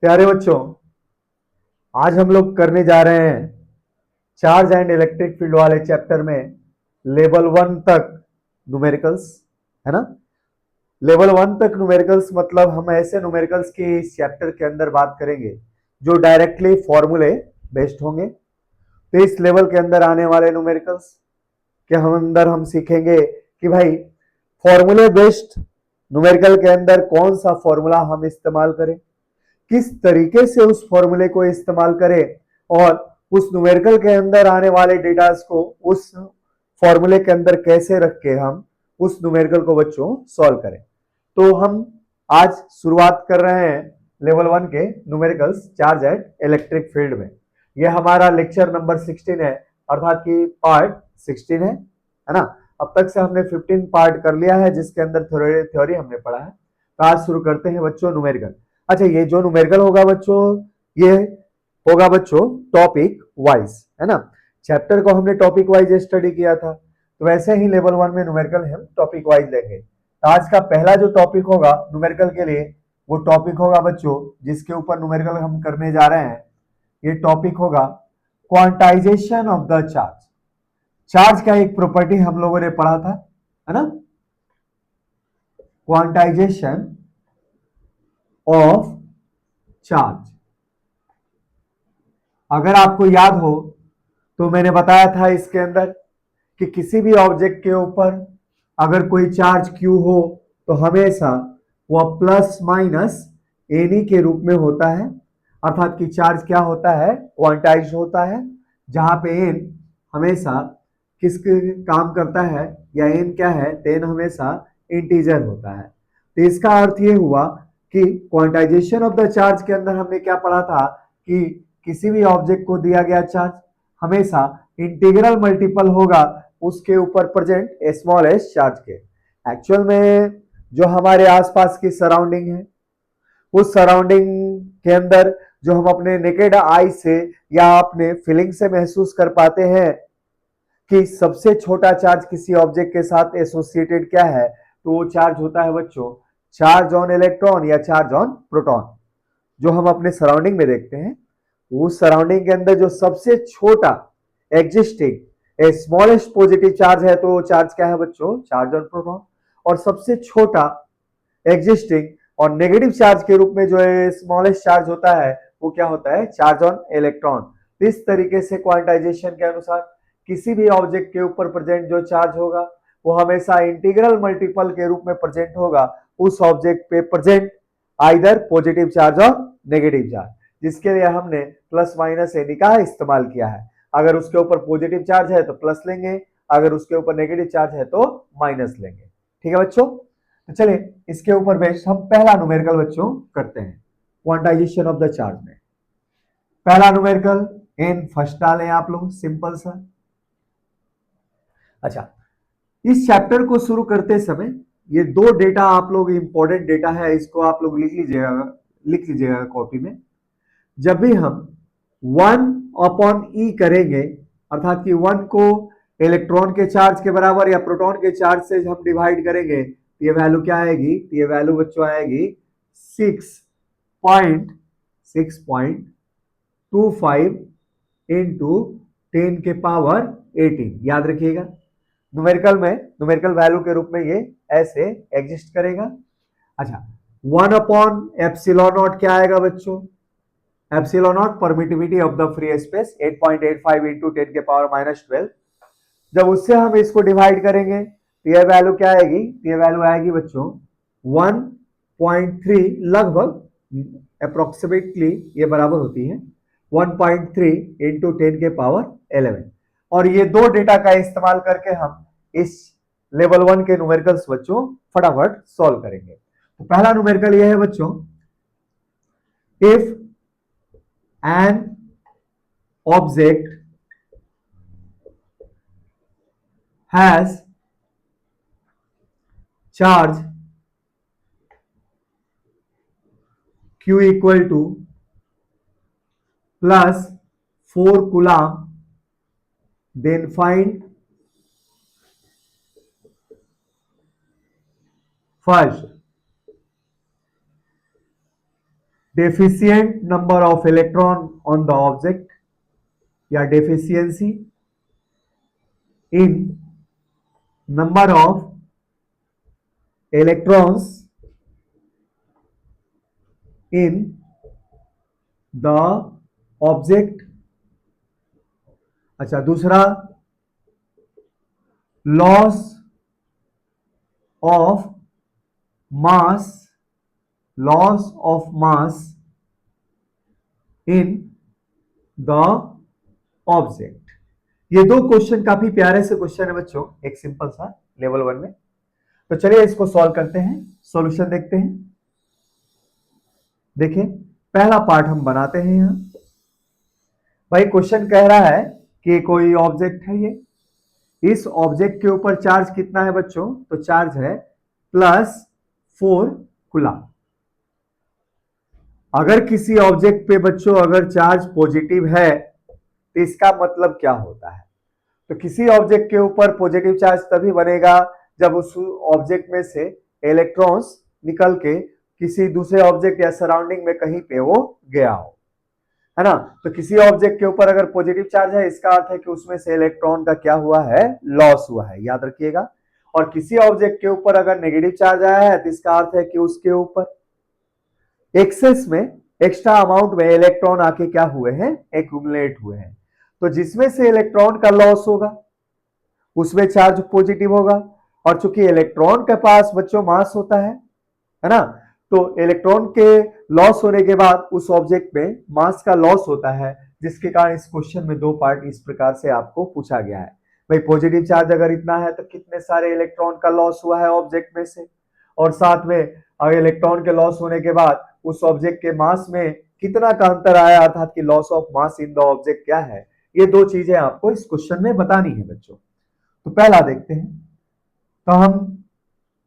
प्यारे बच्चों, आज हम लोग करने जा रहे हैं चार्ज एंड इलेक्ट्रिक फील्ड वाले चैप्टर में लेवल 1 तक न्यूमेरिकल्स, है ना। लेवल 1 तक न्यूमेरिकल्स मतलब हम ऐसे न्यूमेरिकल्स की इस चैप्टर के अंदर बात करेंगे जो डायरेक्टली फॉर्मूले बेस्ड होंगे। तो इस लेवल के अंदर आने वाले न्यूमेरिकल्स के हम सीखेंगे कि भाई फॉर्मूले बेस्ड न्यूमेरिकल के अंदर कौन सा फॉर्मूला हम इस्तेमाल करें, किस तरीके से उस फॉर्मूले को इस्तेमाल करें और उस न्यूमेरिकल के अंदर आने वाले डेटास को उस फॉर्मूले के अंदर कैसे रख के हम उस न्यूमेरिकल को बच्चों सॉल्व करें। तो हम आज शुरुआत कर रहे हैं लेवल 1 के numericals charge and electric field में। यह हमारा लेक्चर नंबर 16 है, अर्थात कि पार्ट 16 है ना। अब तक से हमने 15 पार्ट कर लिया है जिसके अंदर थ्योरी हमने पढ़ा है। तो आज शुरू करते हैं बच्चों न्यूमेरिकल। अच्छा, ये जो न्यूमेरिकल होगा बच्चों, ये होगा बच्चों टॉपिक वाइज, है ना। चैप्टर को हमने टॉपिक वाइज स्टडी किया था, तो वैसे ही लेवल 1 में न्यूमेरिकल हम टॉपिक वाइज लेंगे। तो आज का पहला जो टॉपिक होगा न्यूमेरिकल के लिए, वो टॉपिक होगा बच्चों जिसके ऊपर न्यूमेरिकल हम करने जा रहे हैं। ये टॉपिक होगा quantization of the charge. Charge का एक प्रॉपर्टी हम लोगों ने पढ़ा था, है ना, क्वांटाइजेशन ऑफ चार्ज। अगर आपको याद हो तो मैंने बताया था इसके अंदर कि किसी भी ऑब्जेक्ट के ऊपर अगर कोई चार्ज Q हो तो हमेशा वह प्लस माइनस एनी के रूप में होता है। अर्थात कि चार्ज क्या होता है, क्वांटाइज होता है, जहां पे एन हमेशा किसके काम करता है, या एन क्या है, एन हमेशा इंटीजर होता है। तो इसका अर्थ ये हुआ कि क्वांटाइजेशन ऑफ द चार्ज के अंदर हमने क्या पढ़ा था कि किसी भी ऑब्जेक्ट को दिया गया चार्ज हमेशा इंटीग्रल मल्टीपल होगा उसके ऊपर प्रेजेंट स्मॉल एस चार्ज के। एक्चुअल में जो हमारे आसपास की सराउंडिंग है, उस सराउंडिंग के अंदर जो हम अपने नेकेड आई से या अपने फीलिंग से महसूस कर पाते हैं कि सबसे छोटा चार्ज किसी ऑब्जेक्ट के साथ एसोसिएटेड क्या है, तो वो चार्ज होता है बच्चों चार्ज ऑन इलेक्ट्रॉन या चार्ज ऑन प्रोटॉन। जो हम अपने सराउंडिंग में देखते हैं, उस सराउंडिंग के अंदर जो सबसे छोटा एग्जिस्टिंग स्मॉलेस्ट पॉजिटिव चार्ज है, तो चार्ज क्या है बच्चों, चार्ज ऑन प्रोटॉन। और सबसे छोटा एग्जिस्टिंग और नेगेटिव चार्ज के रूप में जो स्मॉलेस्ट चार्ज होता है, वो क्या होता है, चार्ज ऑन इलेक्ट्रॉन। इस तरीके से क्वांटाइजेशन के अनुसार किसी भी ऑब्जेक्ट के ऊपर प्रेजेंट जो चार्ज होगा वो हमेशा इंटीग्रल मल्टीपल के रूप में प्रेजेंट होगा उस ऑब्जेक्ट पे प्रेजेंट आइदर पॉजिटिव चार्ज और नेगेटिव चार्ज, जिसके लिए हमने प्लस माइनस एनी का इस्तेमाल किया है। अगर उसके ऊपर पॉजिटिव चार्ज है तो प्लस लेंगे, अगर उसके ऊपर नेगेटिव चार्ज है तो माइनस लेंगे। ठीक है बच्चों, तो चलिए इसके ऊपर बेस्ड हम पहला न्यूमेरिकल बच्चों करते हैं क्वांटाइजेशन ऑफ द चार्ज में। पहला न्यूमेरिकल एन फर्स्ट डालें आप लोग, सिंपल सा। अच्छा, इस चैप्टर को शुरू करते समय ये दो डेटा आप लोग, इंपॉर्टेंट डेटा है, इसको आप लोग लिख लीजिएगा कॉपी में। जब भी हम 1/E करेंगे, अर्थात कि 1 को इलेक्ट्रॉन के चार्ज के बराबर या प्रोटॉन के चार्ज से हम डिवाइड करेंगे, तो ये वैल्यू क्या आएगी, तो ये वैल्यू बच्चों आएगी 6.25 इंटू 10 के पावर 18। याद रखिएगा, न्यूमेरिकल में न्यूमेरिकल वैल्यू के रूप में ये ऐसे एग्जिस्ट करेगा। अच्छा, 1/एप्सिलॉन नॉट क्या आएगा बच्चों, epsilon not permittivity of the free space 8.85 into 10 के पावर -12। जब उससे हम इसको डिवाइड करेंगे तो यह वैल्यू क्या आएगी, ये वैल्यू आएगी बच्चों 1.3, लगभग अप्रोक्सीमेटली ये बराबर होती है 1.3 इंटू 10 के पावर 11। और ये दो डेटा का इस्तेमाल करके हम इस लेवल 1 के न्यूमेरिकल्स बच्चों फटाफट सॉल्व करेंगे। तो पहला न्यूमेरिकल ये है बच्चों, if an object has charge Q equal to plus 4 coulomb, then find first deficient number of electron on the object या deficiency in number of electrons in the object. अच्छा, दूसरा loss of mass, loss of mass in the object. ये दो question काफी प्यारे से question है बच्चों, एक सिंपल सा लेवल 1 में। तो चलिए इसको सॉल्व करते हैं, सॉल्यूशन देखते हैं। देखिए पहला पार्ट हम बनाते हैं। यहां भाई क्वेश्चन कह रहा है कि कोई ऑब्जेक्ट है ये, इस ऑब्जेक्ट के ऊपर चार्ज कितना है बच्चों? तो चार्ज है +4 कूलम। अगर किसी ऑब्जेक्ट पे बच्चों अगर चार्ज पॉजिटिव है तो इसका मतलब क्या होता है? तो किसी ऑब्जेक्ट के ऊपर पॉजिटिव चार्ज तभी बनेगा जब उस ऑब्जेक्ट में से इलेक्ट्रॉन्स निकल के किसी दूसरे ऑब्जेक्ट या सराउंडिंग में कहीं पे वो गया हो, है ना। तो किसी ऑब्जेक्ट के ऊपर अगर पॉजिटिव चार्ज है इसका अर्थ है कि उसमें से इलेक्ट्रॉन का क्या हुआ है? लॉस हुआ है, याद रखिएगा। और किसी ऑब्जेक्ट के ऊपर अगर नेगेटिव चार्ज आया है तो इसका अर्थ है कि उसके ऊपर एक्सेस में, एक्स्ट्रा अमाउंट में इलेक्ट्रॉन आके क्या हुए हैं? एक्यूमुलेट हुए हैं। तो जिसमें से इलेक्ट्रॉन का लॉस होगा उसमें चार्ज पॉजिटिव होगा। और चूंकि इलेक्ट्रॉन के पास बच्चों मास होता है ना, तो इलेक्ट्रॉन के लॉस होने के बाद उस ऑब्जेक्ट में मास का लॉस होता है, जिसके कारण इस क्वेश्चन में दो पार्ट इस प्रकार से आपको पूछा गया है। भाई पॉजिटिव चार्ज अगर इतना है तो कितने सारे इलेक्ट्रॉन का लॉस हुआ है ऑब्जेक्ट में से, और साथ में अगर इलेक्ट्रॉन के लॉस होने के बाद उस ऑब्जेक्ट के मास में कितना का अंतर आया, अर्थात कि loss of mass in the object क्या है। ये दो चीजें आपको इस क्वेश्चन में बतानी है बच्चों। तो पहला देखते हैं, तो हम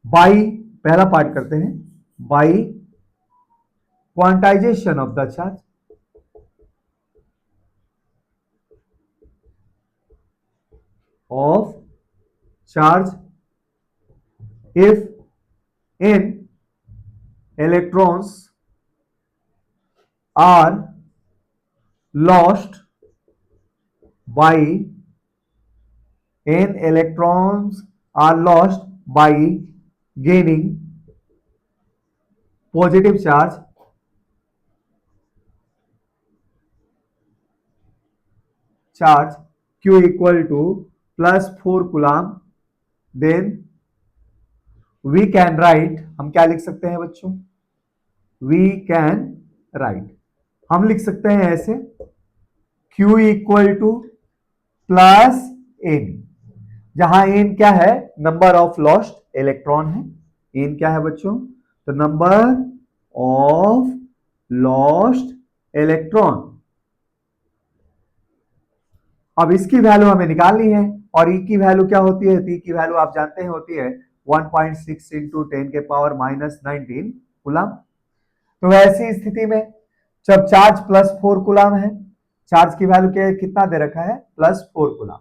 बाई पहला पार्ट करते हैं, by quantization of the charge. Of charge if n electrons are lost by n electrons are lost by gaining positive charge q equal to +4 coulomb, then we can write, हम क्या लिख सकते हैं बच्चों? we can write, हम लिख सकते हैं ऐसे, q equal two plus n, जहां n क्या है? नंबर ऑफ लॉस्ट इलेक्ट्रॉन है। n क्या है बच्चों? तो नंबर ऑफ लॉस्ट इलेक्ट्रॉन। अब इसकी वैल्यू हमें निकालनी है, और e की वैल्यू क्या होती है? e की वैल्यू आप जानते हैं होती है 1.6 इंटू 10 के पावर -19 कूलम। तो ऐसी स्थिति में जब चार्ज +4 कूलम है, चार्ज की वैल्यू क्या कितना दे रखा है? +4 कूलम,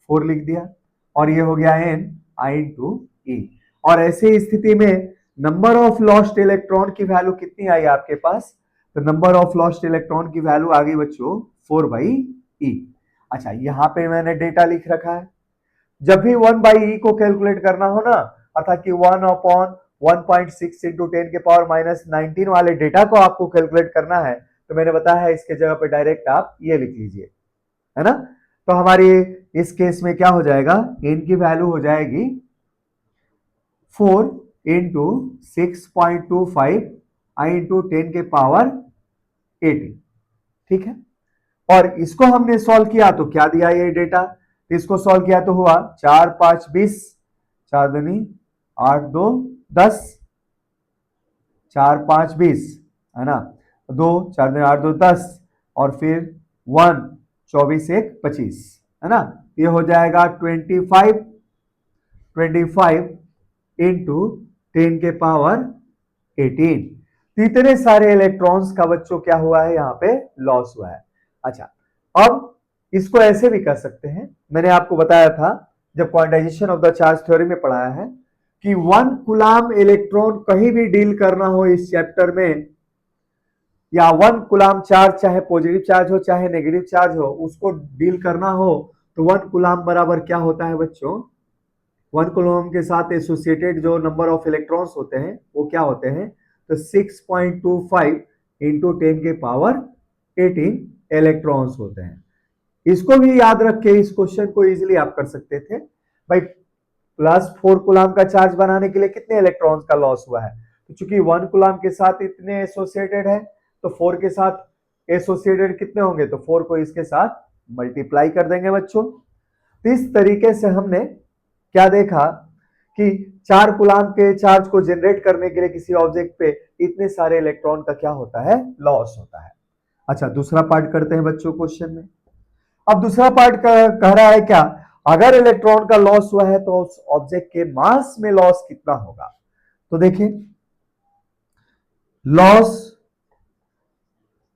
4 लिख दिया, और ये हो गया n I इंटू ई। और ऐसी स्थिति में नंबर ऑफ लॉस्ट इलेक्ट्रॉन की वैल्यू कितनी आई आपके पास? तो नंबर ऑफ लॉस्ट इलेक्ट्रॉन की वैल्यू आ गई बच्चों 4/e। अच्छा, यहां पे मैंने डेटा लिख रखा है। जब भी 1/e को कैलकुलेट करना हो ना, अर्थात कि 1/1.6 इंटू 10 के पावर -19 वाले डेटा को आपको कैलकुलेट करना है, तो मैंने बताया है इसके जगह पे डायरेक्ट आप ये लिख लीजिए, है ना। तो हमारी इस केस में क्या हो जाएगा? n की वैल्यू हो जाएगी 4 इंटू 6.25 i इंटू 10 के पावर 18, ठीक है। और इसको हमने सॉल्व किया तो क्या दिया ये डेटा? इसको सॉल्व किया तो हुआ 4 5 20, 4 दूनी 8 2 10, 4 5 20, है ना, 2 4 दूनी 8 2 10, और फिर 1 24 1 25, है ना। ये हो जाएगा 25 इंटू 10 के पावर 18। तो इतने सारे इलेक्ट्रॉन्स का बच्चों क्या हुआ है? यहाँ पे लॉस हुआ है। अच्छा, अब इसको ऐसे भी कर सकते हैं, मैंने आपको बताया था जब quantization of the charge theory में पढ़ाया है कि 1 कूलम इलेक्ट्रॉन कहीं भी डील करना हो इस चैप्टर में, या 1 कूलाम चार्ज, चाहे पॉजिटिव चार्ज हो चाहे नेगेटिव चार्ज हो, उसको डील करना हो तो 1 कूलाम बराबर क्या होता है बच्चों, 1 कूलम के साथ एसोसिएटेड जो नंबर ऑफ इलेक्ट्रॉन्स होते हैं वो क्या होते हैं, तो 6.25 इंटू 10 के पावर 18 इलेक्ट्रॉन्स होते हैं। इसको भी याद रख के इस क्वेश्चन को इजीली आप कर सकते थे भाई। +4 कूलाम का चार्ज बनाने के लिए कितने इलेक्ट्रॉन्स का लॉस हुआ है, तो चूंकि 1 कूलाम के साथ इतने एसोसिएटेड है तो 4 के साथ एसोसिएटेड कितने होंगे, तो 4 को इसके साथ मल्टीप्लाई कर देंगे बच्चों। तो इस तरीके से हमने क्या देखा कि 4 कूलाम के चार्ज को जनरेट करने के लिए किसी ऑब्जेक्ट पे इतने सारे इलेक्ट्रॉन का क्या होता है, लॉस होता है। अच्छा, दूसरा पार्ट करते हैं बच्चों क्वेश्चन में। अब दूसरा पार्ट कह रहा है क्या, अगर इलेक्ट्रॉन का लॉस हुआ है तो उस ऑब्जेक्ट के मास में लॉस कितना होगा। तो देखिए, लॉस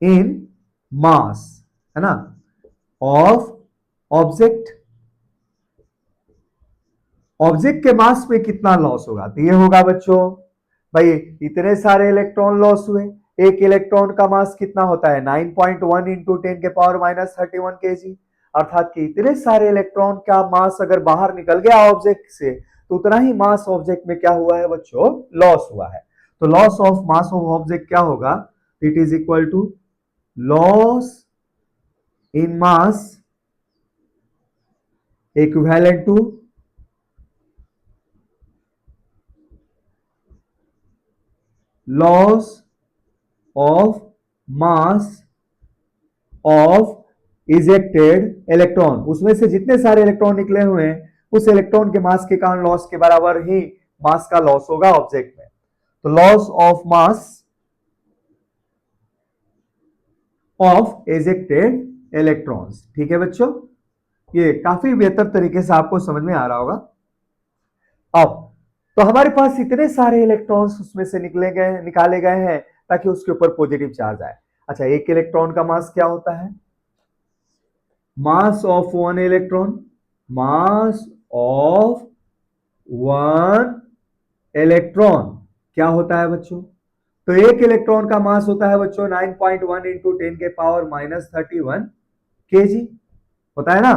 इन मास है ना ऑफ ऑब्जेक्ट, ऑब्जेक्ट के मास में कितना लॉस होगा, तो ये होगा बच्चों भाई इतने सारे इलेक्ट्रॉन लॉस हुए, एक इलेक्ट्रॉन का मास कितना होता है 9.1 इंटू 10 के पावर-31 केजी, अर्थात कि इतने सारे इलेक्ट्रॉन का मास अगर बाहर निकल गया ऑब्जेक्ट से तो उतना ही मास ऑब्जेक्ट में क्या हुआ है बच्चों, लॉस हुआ है। तो loss of mass of object क्या होगा, it is equal to loss in mass equivalent to loss of mass of ejected electron, उसमें से जितने सारे इलेक्ट्रॉन निकले हुए हैं उस इलेक्ट्रॉन के मास के कारण लॉस के बराबर ही मास का लॉस होगा ऑब्जेक्ट में। तो loss of mass of ejected electrons. ठीक है बच्चों, ये काफी बेहतर तरीके से आपको समझ में आ रहा होगा। अब तो हमारे पास इतने सारे इलेक्ट्रॉन्स उसमें से निकाले गए हैं ताकि उसके ऊपर पॉजिटिव चार्ज आए। अच्छा, एक इलेक्ट्रॉन का मास क्या होता है, mass of one electron, mass of one electron क्या होता है बच्चों, तो एक इलेक्ट्रॉन का मास होता है बच्चों 9.1 इंटू 10 के पावर-31 केजी होता है ना।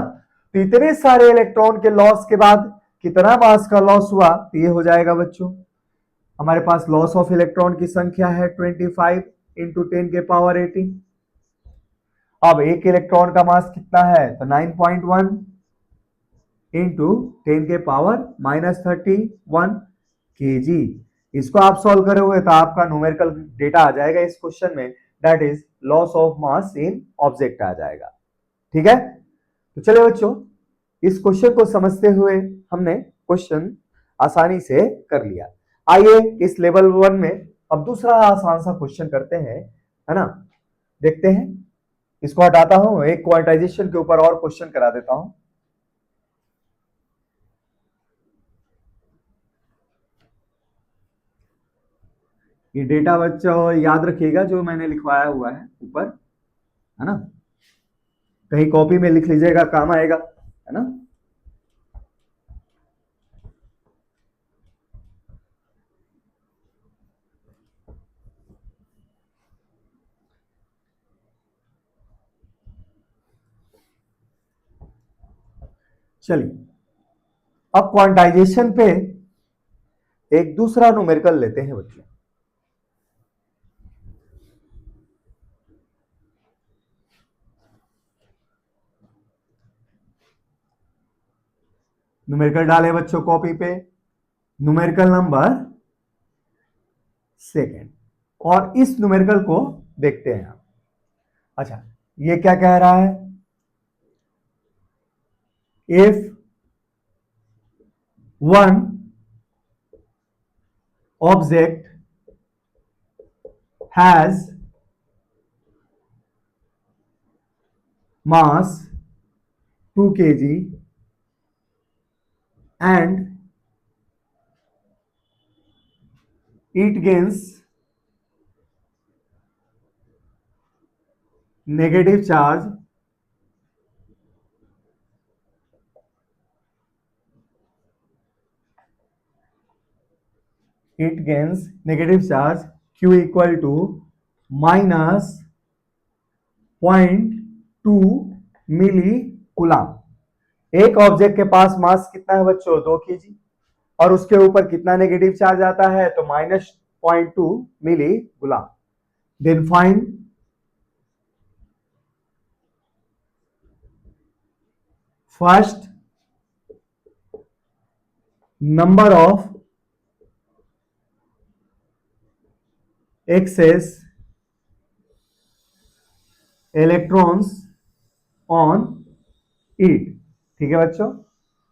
तो इतने सारे इलेक्ट्रॉन के लॉस के बाद कितना मास का लॉस हुआ, तो ये हो जाएगा बच्चों, हमारे पास लॉस ऑफ इलेक्ट्रॉन की संख्या है 25 इंटू 10 के पावर 18। अब एक इलेक्ट्रॉन का मास कितना है, तो 9.1 इंटू 10 के पावर-31 केजी। इसको आप सॉल्व करोगे तो आपका न्यूमेरिकल डेटा आ जाएगा इस क्वेश्चन में, that is loss of mass in object आ जाएगा। ठीक है, तो चलिए बच्चों, इस क्वेश्चन को समझते हुए हमने क्वेश्चन आसानी से कर लिया। आइए इस लेवल 1 में अब दूसरा आसान सा क्वेश्चन करते हैं, है ना। देखते हैं, इसको हटाता हूं, एक क्वांटाइजेशन के ऊपर और क्वेश्चन करा देता हूं। ये डेटा बच्चों याद रखिएगा जो मैंने लिखवाया हुआ है ऊपर, है ना, कहीं कॉपी में लिख लीजिएगा, काम आएगा, है ना। चलिए, अब क्वांटाइजेशन पे एक दूसरा न्यूमेरिकल लेते हैं बच्चों। न्यूमेरिकल डाले बच्चों कॉपी पे, न्यूमेरिकल नंबर सेकेंड, और इस न्यूमेरिकल को देखते हैं। अच्छा, ये क्या कह रहा है, if one object has mass 2 kg and it gains negative charge q equal to minus 0.2 milli coulomb. एक ऑब्जेक्ट के पास मास कितना है बच्चों, 2 kg, और उसके ऊपर कितना नेगेटिव चार्ज आता है, तो -0.2 milli coulomb. Then find first number of excess electrons on it. ठीक है बच्चों।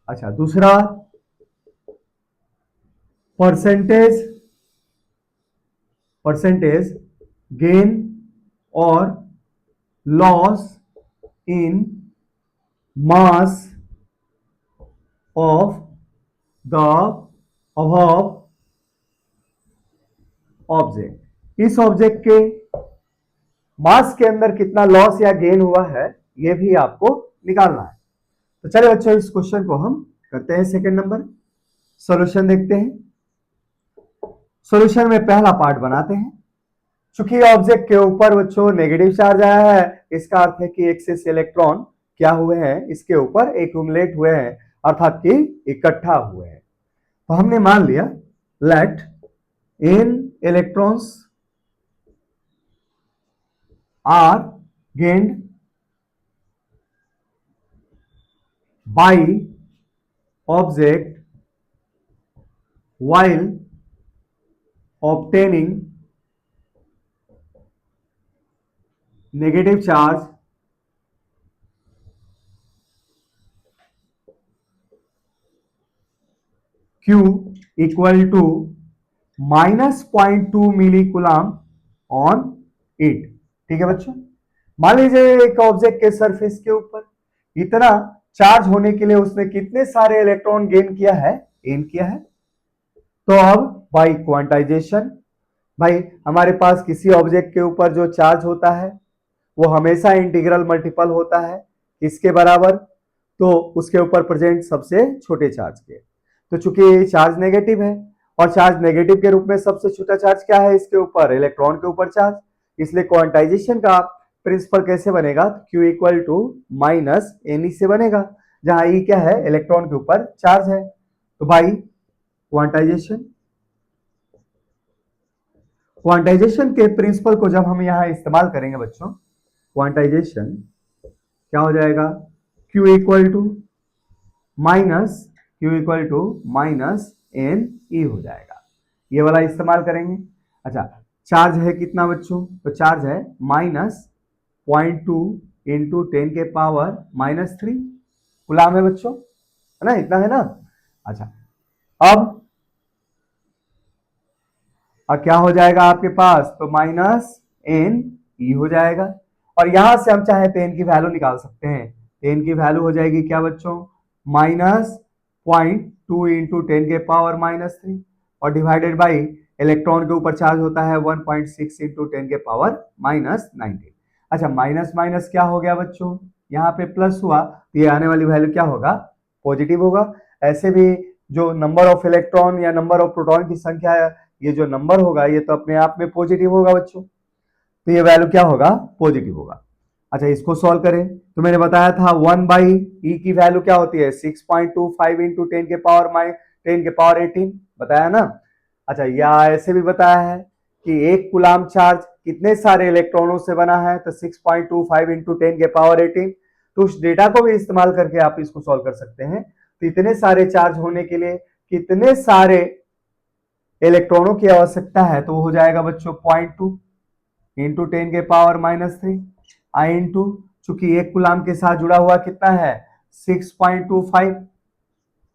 अच्छा, दूसरा परसेंटेज गेन और loss in mass of the above object. इस ऑब्जेक्ट के मास के अंदर कितना लॉस या गेन हुआ है, यह भी आपको निकालना है। तो चलिए बच्चों, इस क्वेश्चन को हम करते हैं सेकंड नंबर। सॉल्यूशन देखते हैं। सॉल्यूशन में पहला पार्ट बनाते हैं। चूंकि ऑब्जेक्ट के ऊपर बच्चों नेगेटिव चार्ज आया है, इसका अर्थ है कि एक्सेस इलेक्ट्रॉन क्या हुए हैं, इसके ऊपर एक्यूमुलेट हुए हैं, अर्थात कि इकट्ठा हुए हैं। तो हमने मान लिया let n electrons are gained by object while obtaining negative charge Q equal to -0.2 milli coulomb on it. ठीक है बच्चों। मान लीजिए एक ऑब्जेक्ट के सरफेस के ऊपर इतना चार्ज होने के लिए उसने कितने सारे इलेक्ट्रॉन गेन किया है, तो अब बाई क्वांटाइजेशन, भाई हमारे पास किसी ऑब्जेक्ट के ऊपर जो चार्ज होता है वो हमेशा इंटीग्रल मल्टीपल होता है इसके बराबर, तो उसके ऊपर प्रेजेंट सबसे छोटे चार्ज के। तो चूंकि चार्ज नेगेटिव है और चार्ज नेगेटिव के रूप में सबसे छोटा चार्ज क्या है, इसके ऊपर इलेक्ट्रॉन के ऊपर चार्ज, इसलिए क्वांटाइजेशन का प्रिंसिपल कैसे बनेगा, Q equal to minus n से बनेगा, जहां ई क्या है, इलेक्ट्रॉन के ऊपर चार्ज है। तो भाई क्वांटाइजेशन के प्रिंसिपल को जब हम यहां इस्तेमाल करेंगे बच्चों, क्वांटाइजेशन क्या हो जाएगा, Q equal to minus n e हो जाएगा, ये वाला इस्तेमाल करेंगे। अच्छा, चार्ज है कितना बच्चों, तो चार्ज है -0.2 इंटू 10 के पावर -3 गुलाम है बच्चों, है ना, इतना है ना। अच्छा, अब क्या हो जाएगा आपके पास, तो -n हो जाएगा, और यहां से हम चाहे तो n की वैल्यू निकाल सकते हैं। n की वैल्यू हो जाएगी क्या बच्चों, -0.2 इंटू 10 के पावर -3 और डिवाइडेड बाई इलेक्ट्रॉन के ऊपर चार्ज होता है 1.6 इंटू 10 के पावर -19। अच्छा, माइनस माइनस क्या हो गया बच्चों, यहाँ पे प्लस हुआ, तो ये आने वाली वैल्यू क्या होगा, पॉजिटिव होगा। ऐसे भी जो नंबर ऑफ इलेक्ट्रॉन या नंबर ऑफ प्रोटॉन की संख्या है, ये जो नंबर होगा ये तो अपने आप में पॉजिटिव होगा बच्चों, तो ये वैल्यू क्या होगा, पॉजिटिव होगा। अच्छा, इसको सॉल्व करें तो मैंने बताया था 1/e की वैल्यू क्या होती है, 6.25 इंटू 10 के पावर 18 बताया ना। अच्छा, या ऐसे भी बताया है कि एक कूलाम चार्ज कितने सारे इलेक्ट्रॉनों से बना है, तो 6.25 इंटू 10 के पावर 18। तो उस डेटा को भी इस्तेमाल करके आप इसको सॉल्व कर सकते हैं। तो इतने सारे चार्ज होने के लिए कितने सारे इलेक्ट्रॉनों की आवश्यकता है, तो वो हो जाएगा बच्चों 0.2 इंटू 10 के पावर -3 आई इंटू, चूंकि एक कूलाम के साथ जुड़ा हुआ कितना है, 6.25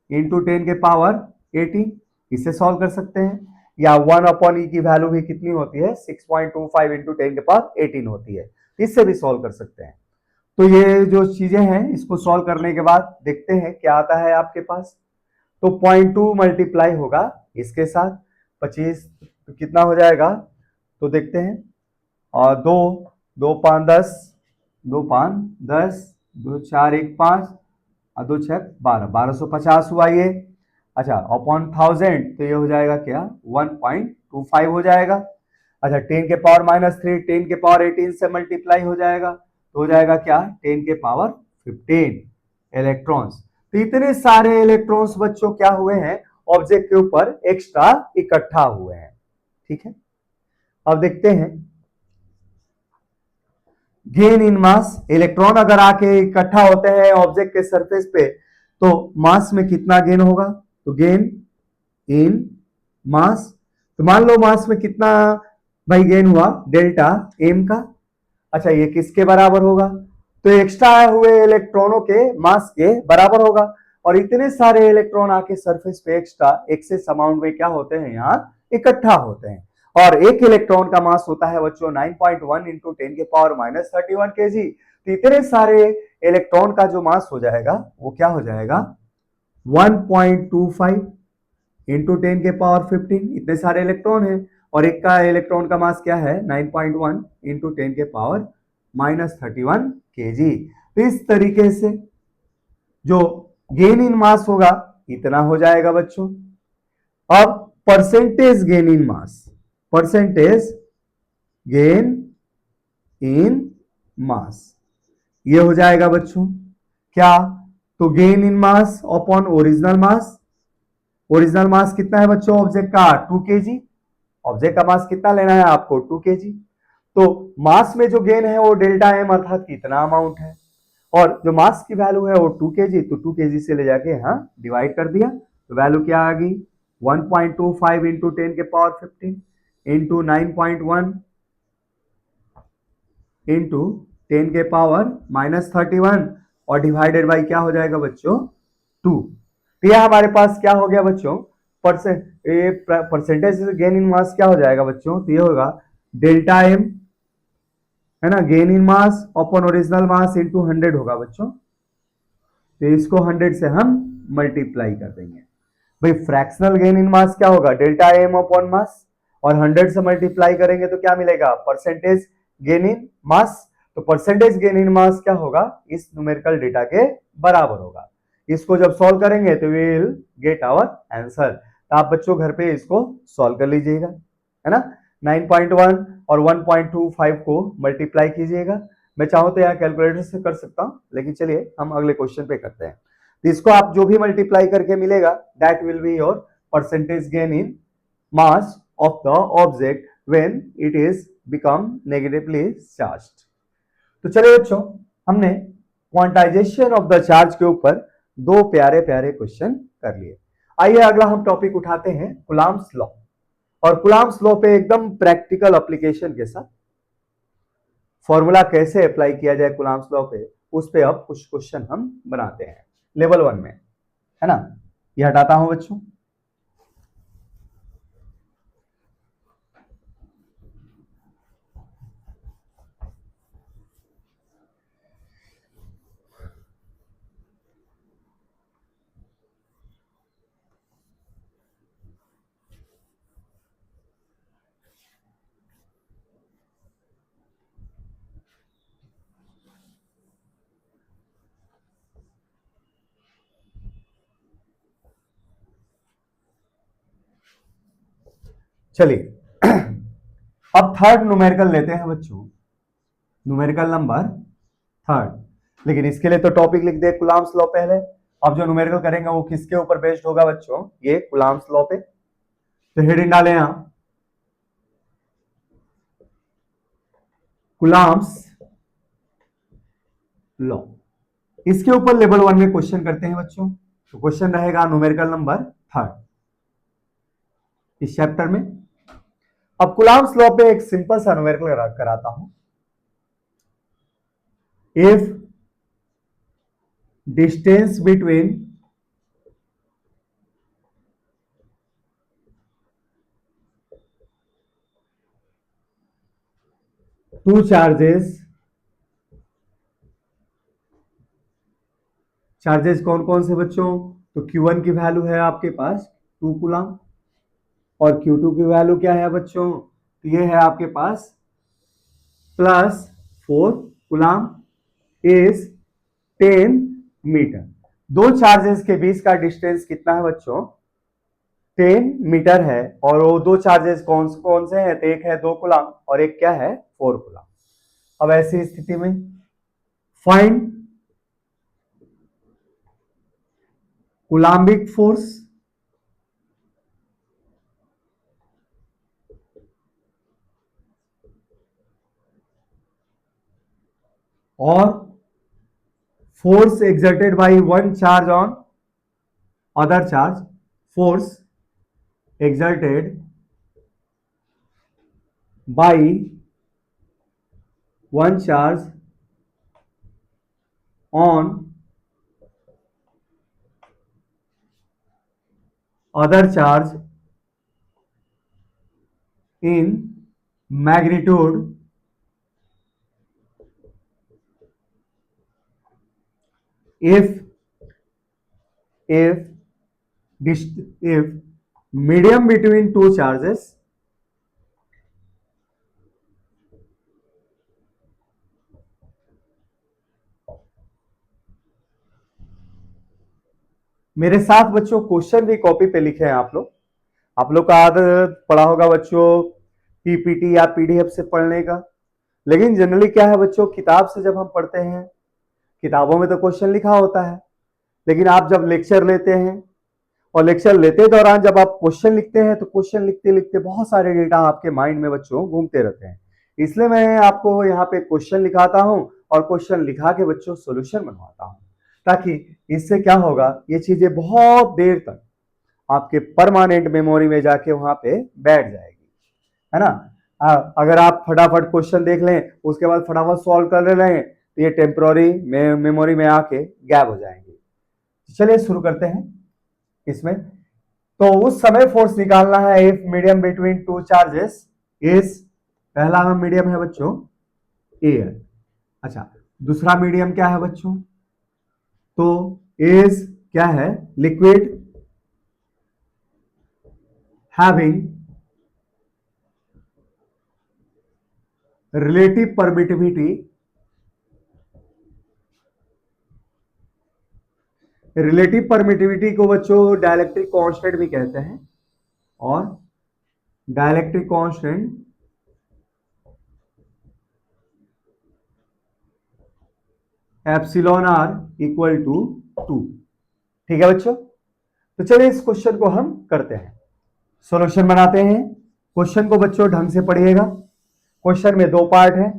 इंटू 10 के पावर 18। इसे सॉल्व कर सकते हैं, या 1/e की वैल्यू भी कितनी होती है, 6.25 इंटू 10 के पावर 18 होती है, इससे भी सॉल्व कर सकते हैं। तो ये जो चीजें हैं इसको सॉल्व करने के बाद देखते हैं क्या आता है आपके पास। तो 0.2 मल्टीप्लाई होगा इसके साथ 25, तो कितना हो जाएगा, तो देखते हैं, और 2 2 5 10, 2 5 10, 2 4 1 5 और 2 6 12, 1250 हुआ ये। अच्छा, अपॉन 1000, तो ये हो जाएगा क्या, 1.25 हो जाएगा। अच्छा 10 के पावर -3 10 के पावर 18 से मल्टीप्लाई हो जाएगा तो हो जाएगा क्या 10 के पावर 15 इलेक्ट्रॉन्स। तो इतने सारे इलेक्ट्रॉन्स बच्चों क्या हुए हैं ऑब्जेक्ट के ऊपर एक्स्ट्रा इकट्ठा हुए हैं। ठीक है, अब देखते हैं गेन इन मास। इलेक्ट्रॉन अगर आके इकट्ठा होते हैं ऑब्जेक्ट के सरफेस पे तो मास में कितना गेन होगा, तो गेन इन मास। तो मान लो मास में कितना भाई गेन हुआ डेल्टा एम का। अच्छा ये किसके बराबर होगा, तो एक्स्ट्रा आए हुए इलेक्ट्रॉनों के मास के बराबर होगा। और इतने सारे इलेक्ट्रॉन आके सरफेस पे एक्स्ट्रा एक्सेस अमाउंट में क्या होते हैं यहाँ इकट्ठा होते हैं। और एक इलेक्ट्रॉन का मास होता है बच्चों 9.1 इंटू 10 के पावर -31 केजी। तो इतने सारे इलेक्ट्रॉन का जो मास हो जाएगा वो क्या हो जाएगा 1.25 इंटू 10 के पावर 15। इतने सारे इलेक्ट्रॉन हैं और एक का इलेक्ट्रॉन का मास क्या है 9.1 इंटू 10 के पावर -31 केजी। तो इस तरीके से जो गेन इन मास होगा इतना हो जाएगा बच्चों। अब percentage gain in mass, percentage gain in mass ये हो जाएगा बच्चों क्या, तो gain in mass upon original mass. Original mass कितना है बच्चों ऑब्जेक्ट का 2 केजी। ऑब्जेक्ट का मास कितना लेना है आपको 2 केजी। तो मास में जो गेन है वो डेल्टा एम अर्थात कितना अमाउंट है, और जो मास की वैल्यू है वो 2 केजी। तो 2 केजी से ले जाके यहाँ डिवाइड कर दिया तो वैल्यू क्या आ गई 1.25 इंटू 10 के पावर 15 इंटू 9.1 इंटू 10 के पावर -31 और डिवाइडेड बाई क्या हो जाएगा बच्चों 2। तो यह हमारे पास क्या हो गया बच्चों परसेंटेज गेन इन मास क्या हो जाएगा बच्चों, तो ये होगा डेल्टा एम है ना gain in mass upon original mass into 100 होगा बच्चों। तो इसको 100 से हम मल्टीप्लाई कर देंगे। भाई फ्रैक्शनल गेन इन मास क्या होगा डेल्टा एम अपॉन मास, और 100 से मल्टीप्लाई करेंगे तो क्या मिलेगा परसेंटेज गेन इन मास। तो परसेंटेज गेन इन मास क्या होगा इस न्यूमेरिकल डेटा के बराबर होगा। इसको जब सॉल्व करेंगे तो we will get our answer. तो आप बच्चों घर पे इसको सॉल्व कर लीजिएगा है ना। 9.1 और 1.25 को मल्टीप्लाई कीजिएगा। मैं चाहूं तो यहाँ कैलकुलेटर से कर सकता हूं लेकिन चलिए हम अगले क्वेश्चन पे करते हैं। तो इसको आप जो भी मल्टीप्लाई करके मिलेगा that will be your percentage gain in mass of the object when it is become negatively charged. तो चलिए बच्चों हमने क्वांटाइजेशन ऑफ द चार्ज के ऊपर दो प्यारे प्यारे क्वेश्चन कर लिए। आइए अगला हम टॉपिक उठाते हैं कुलाम्स लॉ। और कुलाम्स लॉ पे एकदम प्रैक्टिकल एप्लीकेशन के साथ फॉर्मूला कैसे अप्लाई किया जाए कुलाम्स लॉ पे उस पे अब कुछ क्वेश्चन हम बनाते हैं लेवल 1 में है ना। ये हटाता हूं बच्चों। चलिए अब थर्ड न्यूमेरिकल लेते हैं बच्चों, न्यूमेरिकल नंबर थर्ड। लेकिन इसके लिए तो टॉपिक लिख दे कुलाम्स लॉ पहले। अब जो न्यूमेरिकल करेंगे वो किसके ऊपर बेस्ड होगा बच्चों, ये कुलाम्स लॉ पे। तो हेडिंग डालें यहां कुलाम्स लॉ। इसके ऊपर लेवल 1 में क्वेश्चन करते हैं बच्चों। तो क्वेश्चन रहेगा न्यूमेरिकल नंबर थर्ड इस चैप्टर में। अब कुलाम्स लॉ पे एक सिंपल सा न्यूमेरिकल कराता हूं। If distance between two charges, charges कौन कौन से बच्चों, तो Q1 की वैल्यू है आपके पास 2 कूलम और Q2 की वैल्यू क्या है बच्चों, तो ये है आपके पास +4 कूलम इज 10 मीटर। दो चार्जेस के बीच का डिस्टेंस कितना है बच्चों 10 मीटर है और वो दो चार्जेस कौन कौन से हैं, तो एक है 2 कूलम और एक क्या है 4 कूलम। अब ऐसी स्थिति में फाइंड कूलाम्बिक फोर्स और force exerted by one charge on other charge, force exerted by one charge on other charge in magnitude if if if medium between two charges मेरे साथ बच्चों क्वेश्चन भी कॉपी पे लिखे हैं आप लोग का आदत पढ़ा होगा बच्चों पीपीटी या पीडीएफ से पढ़ने का, लेकिन जनरली क्या है बच्चों, किताब से जब हम पढ़ते हैं किताबों में तो क्वेश्चन लिखा होता है, लेकिन आप जब लेक्चर लेते हैं और लेक्चर लेते दौरान जब आप क्वेश्चन लिखते हैं तो क्वेश्चन लिखते लिखते बहुत सारे डेटा आपके माइंड में बच्चों घूमते रहते हैं। इसलिए मैं आपको यहाँ पे क्वेश्चन लिखाता हूँ और क्वेश्चन लिखा के बच्चों सोल्यूशन बनवाता हूँ, ताकि इससे क्या होगा, ये चीजें बहुत देर तक आपके परमानेंट मेमोरी में जाके वहां पे बैठ जाएगी, है ना। अगर आप फटाफट क्वेश्चन देख लें उसके बाद फटाफट सॉल्व कर ले रहे हैं तो ये टेम्पोररी मेमोरी में आके गैप हो जाएंगे। चलिए शुरू करते हैं इसमें। तो उस समय फोर्स निकालना है if medium between two charges is, पहला मीडियम है बच्चों एयर। अच्छा, दूसरा मीडियम क्या है बच्चों, तो इज क्या है liquid having relative permittivity, relative permittivity को बच्चों डाइलेक्ट्रिक कांस्टेंट भी कहते हैं, और dielectric constant epsilon r equal to 2। ठीक है बच्चों, तो चलिए इस क्वेश्चन को हम करते हैं, सॉल्यूशन बनाते हैं। क्वेश्चन को बच्चों ढंग से पढ़िएगा। क्वेश्चन में दो पार्ट है,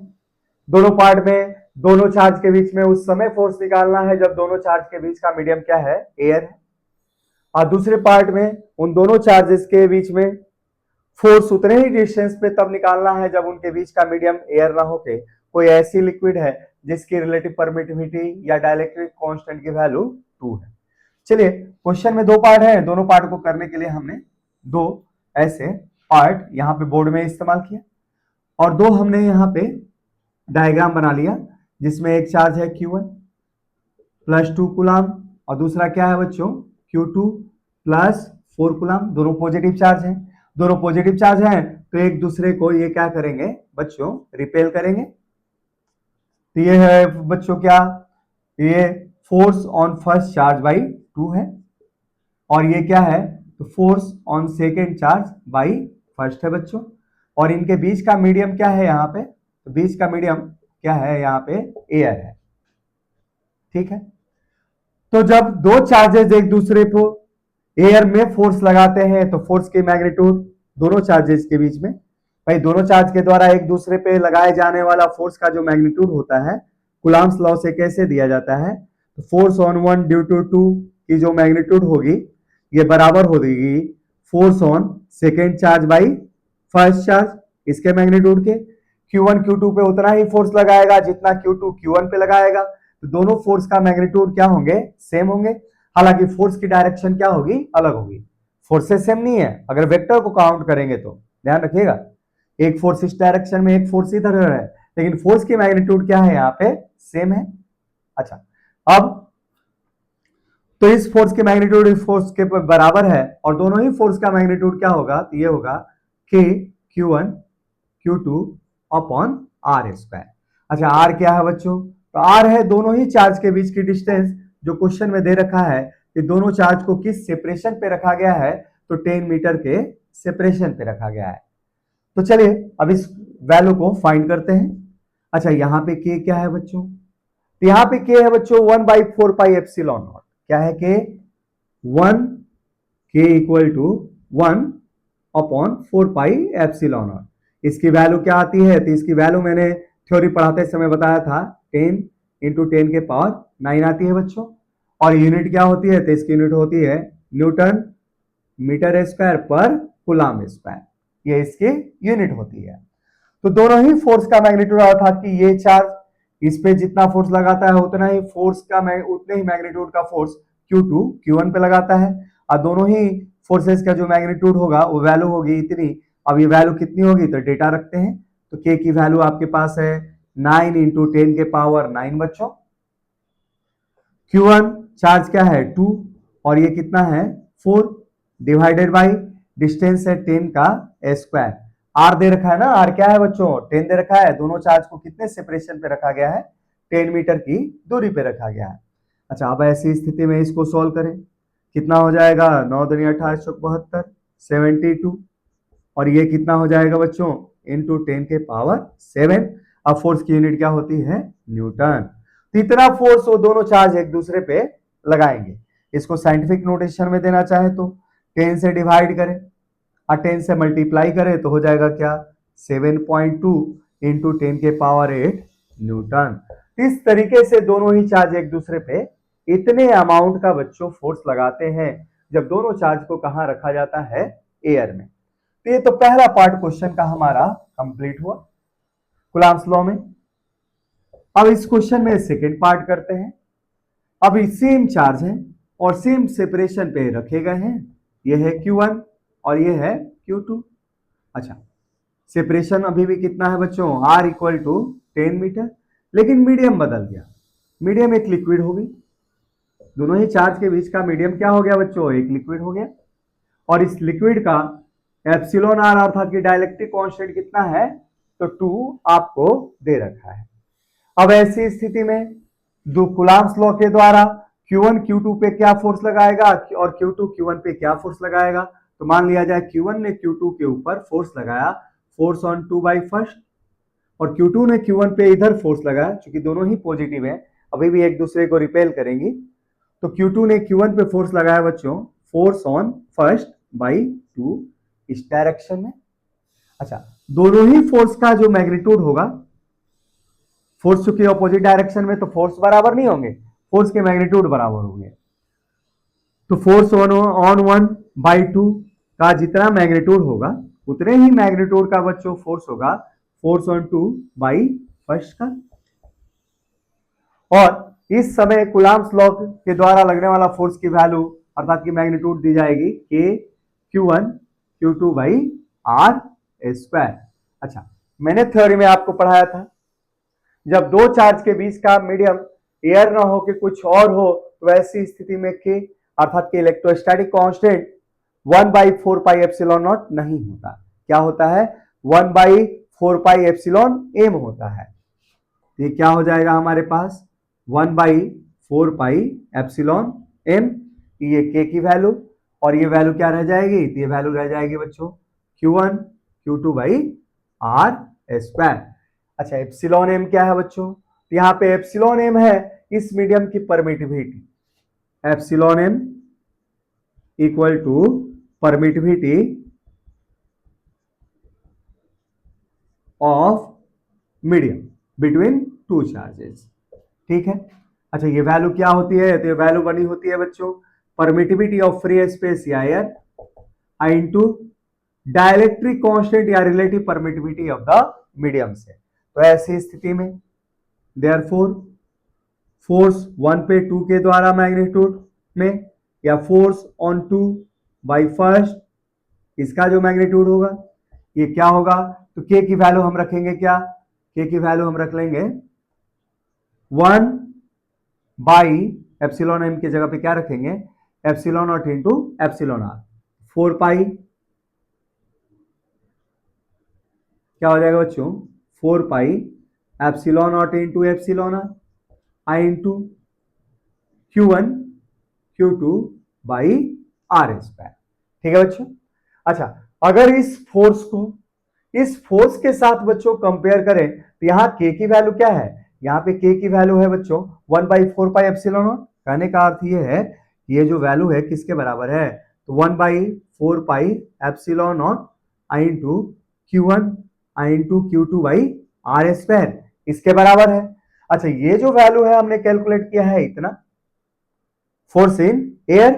दोनों पार्ट में दोनों चार्ज के बीच में उस समय फोर्स निकालना है जब दोनों चार्ज के बीच का मीडियम क्या है एयर है, और दूसरे पार्ट में उन दोनों चार्जेस के बीच में फोर्स उतने ही डिस्टेंस पे तब निकालना है जब उनके बीच का मीडियम एयर ना होके कोई ऐसी लिक्विड है जिसकी रिलेटिव परमिटिविटी या डाइलेक्ट्रिक कांस्टेंट की वैल्यू 2 है। चलिए क्वेश्चन में दो पार्ट है, दोनों पार्ट को करने के लिए हमने दो ऐसे पार्ट यहाँ पे बोर्ड में इस्तेमाल किया और दो हमने यहाँ पे डायग्राम बना लिया, जिसमें एक चार्ज है Q1 प्लस 2 कूलम और दूसरा क्या है बच्चों Q2 प्लस 4 कूलम। दोनों पॉजिटिव चार्ज हैं, दोनों पॉजिटिव चार्ज हैं तो एक दूसरे को ये क्या करेंगे बच्चों रिपेल करेंगे। तो ये है बच्चों क्या, ये force on first charge by 2 है और ये क्या है तो force on second charge by first है बच्चों, और इनके बीच का मीडियम क्या है यहाँ पे, तो बीच का मीडियम क्या है यहाँ पे एयर है। ठीक है, तो जब दो चार्जेस एक दूसरे को एयर में फोर्स लगाते हैं तो फोर्स की मैग्नीट्यूड दोनों चार्जेस के बीच में, भाई दोनों चार्ज के द्वारा एक दूसरे पे लगाए जाने वाला फोर्स का जो मैग्नीट्यूड होता है कूलम्ब्स लॉ से कैसे दिया जाता है, तो फोर्स ऑन 1 ड्यू टू 2 की जो मैग्नीट्यूड होगी ये बराबर हो जाएगी force on second charge by first charge, इसके मैग्नीट्यूड के। Q1 Q2 पे उतना ही फोर्स लगाएगा जितना Q2 Q1 पे लगाएगा, तो दोनों फोर्स का मैग्नीट्यूड क्या होंगे सेम होंगे, हालांकि फोर्स की डायरेक्शन क्या होगी अलग होगी। फोर्सेस सेम नहीं है, अगर वेक्टर को काउंट करेंगे तो ध्यान रखिएगा, एक फोर्स इस डायरेक्शन में एक फोर्स इधर है, लेकिन फोर्स की मैग्नीट्यूड क्या है यहाँ पे सेम है। अच्छा, अब तो इस फोर्स की मैग्नीट्यूड इस फोर्स के बराबर है और दोनों ही फोर्स का मैग्नीट्यूड क्या होगा, तो ये होगा K Q1 Q2 upon R square. अच्छा, R क्या है बच्चों, तो R है दोनों ही चार्ज के बीच की डिस्टेंस जो क्वेश्चन में दे रखा है कि दोनों चार्ज को किस सेपरेशन पे रखा गया है, तो 10 मीटर के सेपरेशन पे रखा गया है। तो चलिए अब इस वैल्यू को फाइंड करते हैं। अच्छा, यहाँ पे के क्या है बच्चों? तो यहाँ पे के है बच्चों 1/4πε0। क्या है के? 1, के इक्वल टू 1/4πε0। इसकी वैल्यू क्या आती है? तो इसकी वैल्यू मैंने थ्योरी पढ़ाते समय बताया था, 10 × 10 के पावर 9 आती है बच्चों। और यूनिट क्या होती है? तो इसकी यूनिट होती है न्यूटन मीटर स्क्वायर पर कूलम्ब स्क्वायर, ये इसकी यूनिट होती है। तो दोनों ही फोर्स का मैग्नीट्यूड, अर्थात कि ये चार्ज इस पे जितना फोर्स लगाता है उतना ही फोर्स का उतने ही मैग्नीट्यूड का फोर्स Q2 Q1 पे लगाता है, और दोनों ही फोर्सेस का जो मैग्नीट्यूड होगा वो वैल्यू होगी इतनी। अब ये वैल्यू कितनी होगी? तो डेटा रखते हैं। तो के की वैल्यू आपके पास है 9 × 10 के पावर 9 बच्चों। Q1 चार्ज क्या है? 2, और ये कितना है? 4, डिवाइडेड बाई डिस्टेंस है 10 का स्क्वायर। आर दे रखा है ना, आर क्या है बच्चों? 10 दे रखा है। दोनों चार्ज को कितने सेपरेशन पे रखा गया है? 10 मीटर की दूरी पे रखा गया है। अच्छा, अब ऐसी स्थिति में इसको सॉल्व करें, कितना हो जाएगा? 9 दूनी 18 चौक 72, 72। और ये कितना हो जाएगा बच्चों? इंटू 10 के पावर 7। अब फोर्स की यूनिट क्या होती है? न्यूटन। तो इतना फोर्स वो दोनों चार्ज एक दूसरे पे लगाएंगे। इसको साइंटिफिक नोटेशन में देना चाहे तो 10 से डिवाइड करें और 10 से मल्टीप्लाई करें तो हो जाएगा क्या? 7.2 इंटू 10 के पावर 8 न्यूटन। इस तरीके से दोनों ही चार्ज एक दूसरे पे इतने अमाउंट का बच्चों फोर्स लगाते हैं जब दोनों चार्ज को कहां रखा जाता है? एयर में। तो ये तो पहला पार्ट क्वेश्चन का हमारा कंप्लीट हुआ कूलम्ब्स लॉ में। अब इस क्वेश्चन में सेकेंड पार्ट करते हैं। अभी सेम चार्ज है और सेम सेपरेशन पे रखे गए हैं। ये है Q1 और ये है Q2। अच्छा, सेपरेशन अभी भी कितना है बच्चों? R इक्वल टू 10 मीटर, लेकिन मीडियम बदल गया। मीडियम एक लिक्विड हो गई। दोनों ही चार्ज के बीच का मीडियम क्या हो गया बच्चों? एक लिक्विड हो गया। और इस लिक्विड का एप्सिलॉन आर अर्थात कि डाइलेक्ट्रिक कांस्टेंट कितना है? तो 2 आपको दे रखा है। अब ऐसी स्थिति में दो कूलम्ब्स लॉ के द्वारा Q1 Q2 पे क्या फोर्स लगाएगा और Q2 Q1 पे क्या फोर्स लगाएगा? तो मान लिया जाए Q1 ने Q2 के ऊपर फोर्स लगाया, फोर्स ऑन 2/1, और Q2 ने Q1 पे इधर फोर्स लगाया। क्योंकि दोनों ही पॉजिटिव है, अभी भी एक दूसरे को रिपेल करेंगी। तो Q2 ने Q1 पे फोर्स लगाया बच्चों, फोर्स ऑन फर्स्ट/2 इस डायरेक्शन में। अच्छा, दोनों ही फोर्स का जो मैग्नीट्यूड होगा, फोर्स चूंकि ऑपोजिट डायरेक्शन में तो फोर्स बराबर नहीं होंगे, फोर्स के मैग्नीट्यूड बराबर होंगे। तो फोर्स ऑन 1/2 का जितना मैग्नीट्यूड होगा उतने ही मैग्नीट्यूड का बच्चों फोर्स होगा फोर्स ऑन 2/1 का। और इस समय कूलम्ब्स लॉ के द्वारा लगने वाला फोर्स की वैल्यू अर्थात की मैग्नीट्यूड दी जाएगी K Q1 Q2/r²। अच्छा, मैंने थ्योरी में आपको पढ़ाया था, जब दो चार्ज के बीच का मीडियम एयर ना हो कि कुछ और हो तो ऐसी स्थिति में K अर्थात कि इलेक्ट्रोस्टैटिक कांस्टेंट 1/4πε0 नहीं होता। क्या होता है? 1/4πεm होता है। ये क्या हो जाएगा हमारे पास? 1/4πεm, ये K की वैल्यू, और ये वैल्यू क्या रह जाएगी? ये वैल्यू रह जाएगी बच्चों Q1 Q2/r²। अच्छा, एप्सिलॉन एम क्या है बच्चों? तो यहाँ पे एप्सिलॉन एम है इस मीडियम की permittivity. Epsilon m equal to permittivity of medium between two charges. ठीक है। अच्छा, ये वैल्यू क्या होती है? तो ये वैल्यू बनी होती है बच्चों परमिटिविटी ऑफ फ्री स्पेस या एयर इनटू डाइलेक्ट्रिक कांस्टेंट या relative permittivity of the medium से। तो ऐसी स्थिति में देयरफॉर फोर्स 1/2 के द्वारा मैग्नीट्यूड में या फोर्स ऑन 2/1 इसका जो मैग्नीट्यूड होगा ये क्या होगा? तो के की वैल्यू हम रखेंगे क्या? के की वैल्यू हम रख लेंगे 1/एप्सिलॉन एम की जगह पे क्या रखेंगे? Epsilon naught into epsilon r. 4 क्या हो जाएगा बच्चों? 4 epsilon naught into epsilon r into Q1 Q2/r²। ठीक है बच्चों। अच्छा, अगर इस फोर्स के साथ बच्चों कंपेयर करें तो यहाँ के की वैल्यू क्या है, यहाँ पे के की वैल्यू है बच्चों 1/4 पाई एप्सिलॉन नॉट। कहने का अर्थ ये है ये जो वैल्यू है किसके बराबर है, तो 1/4 pi epsilon not I into Q1 I into Q2/R², इसके बराबर है। अच्छा, ये जो वैल्यू है हमने कैलकुलेट किया है इतना, फोर्स इन एयर,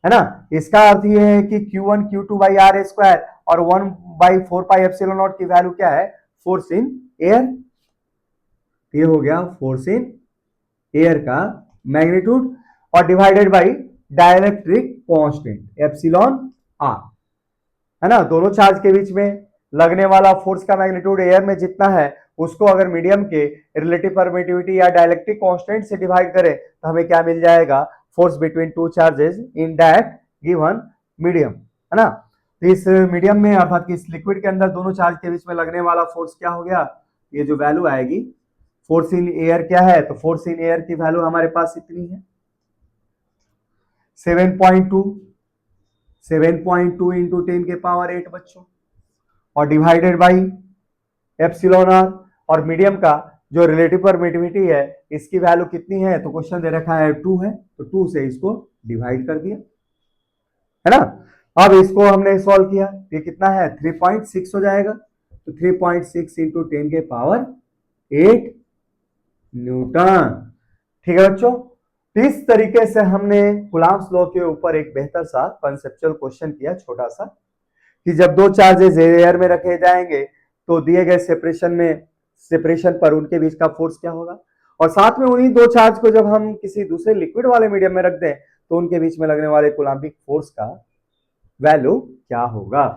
है ना। इसका अर्थ ये है कि Q1 Q2/R² और 1/4 पाई एप्सिलॉन नॉट की वैल्यू क्या है, फोर्स इन एयर। ये हो गया फोर्स इन एयर का मैग्नीट्यूड और divided by dielectric constant epsilon r, है ना। दोनों चार्ज के बीच में लगने वाला फोर्स का मैग्नीट्यूड एयर में जितना है उसको अगर मीडियम के रिलेटिव परमिटिविटी या डाइलेक्ट्रिक कांस्टेंट से डिवाइड करें तो हमें क्या मिल जाएगा, force between two charges in that given medium, है ना। तो इस मीडियम में अर्थात कि इस लिक्विड के अंदर दोनों चार्ज के बीच में लगने वाला फोर्स क्या हो गया, ये जो वैल्यू आएगी फोर्स इन एयर क्या है, तो फोर्स इन एयर की वैल्यू हमारे पास इतनी है 7.2 इंटू 10⁸ बच्चों और डिवाइडेड बाई एप्सिलॉन आर, और मीडियम का जो रिलेटिव परमिटिविटी है इसकी वैल्यू कितनी है, तो क्वेश्चन दे रखा है 2 है, तो 2 से इसको डिवाइड कर दिया, है ना। अब इसको हमने सॉल्व किया, ये कितना है 3.6 हो जाएगा, तो 3.6 इंटू 10⁸ न्यूटन। ठीक है बच्चों, इस तरीके से हमने कूलम्ब्स लॉ के ऊपर एक बेहतर सा कंसेप्चुअल क्वेश्चन किया छोटा सा, कि जब दो चार्जेस एयर में रखे जाएंगे तो दिए गए सेपरेशन पर उनके बीच का फोर्स क्या होगा, और साथ में उन्हीं दो चार्ज को जब हम किसी दूसरे लिक्विड वाले मीडियम में रख दें तो उनके बीच में लगने वाले कूलम्बिक फोर्स का वैल्यू क्या होगा।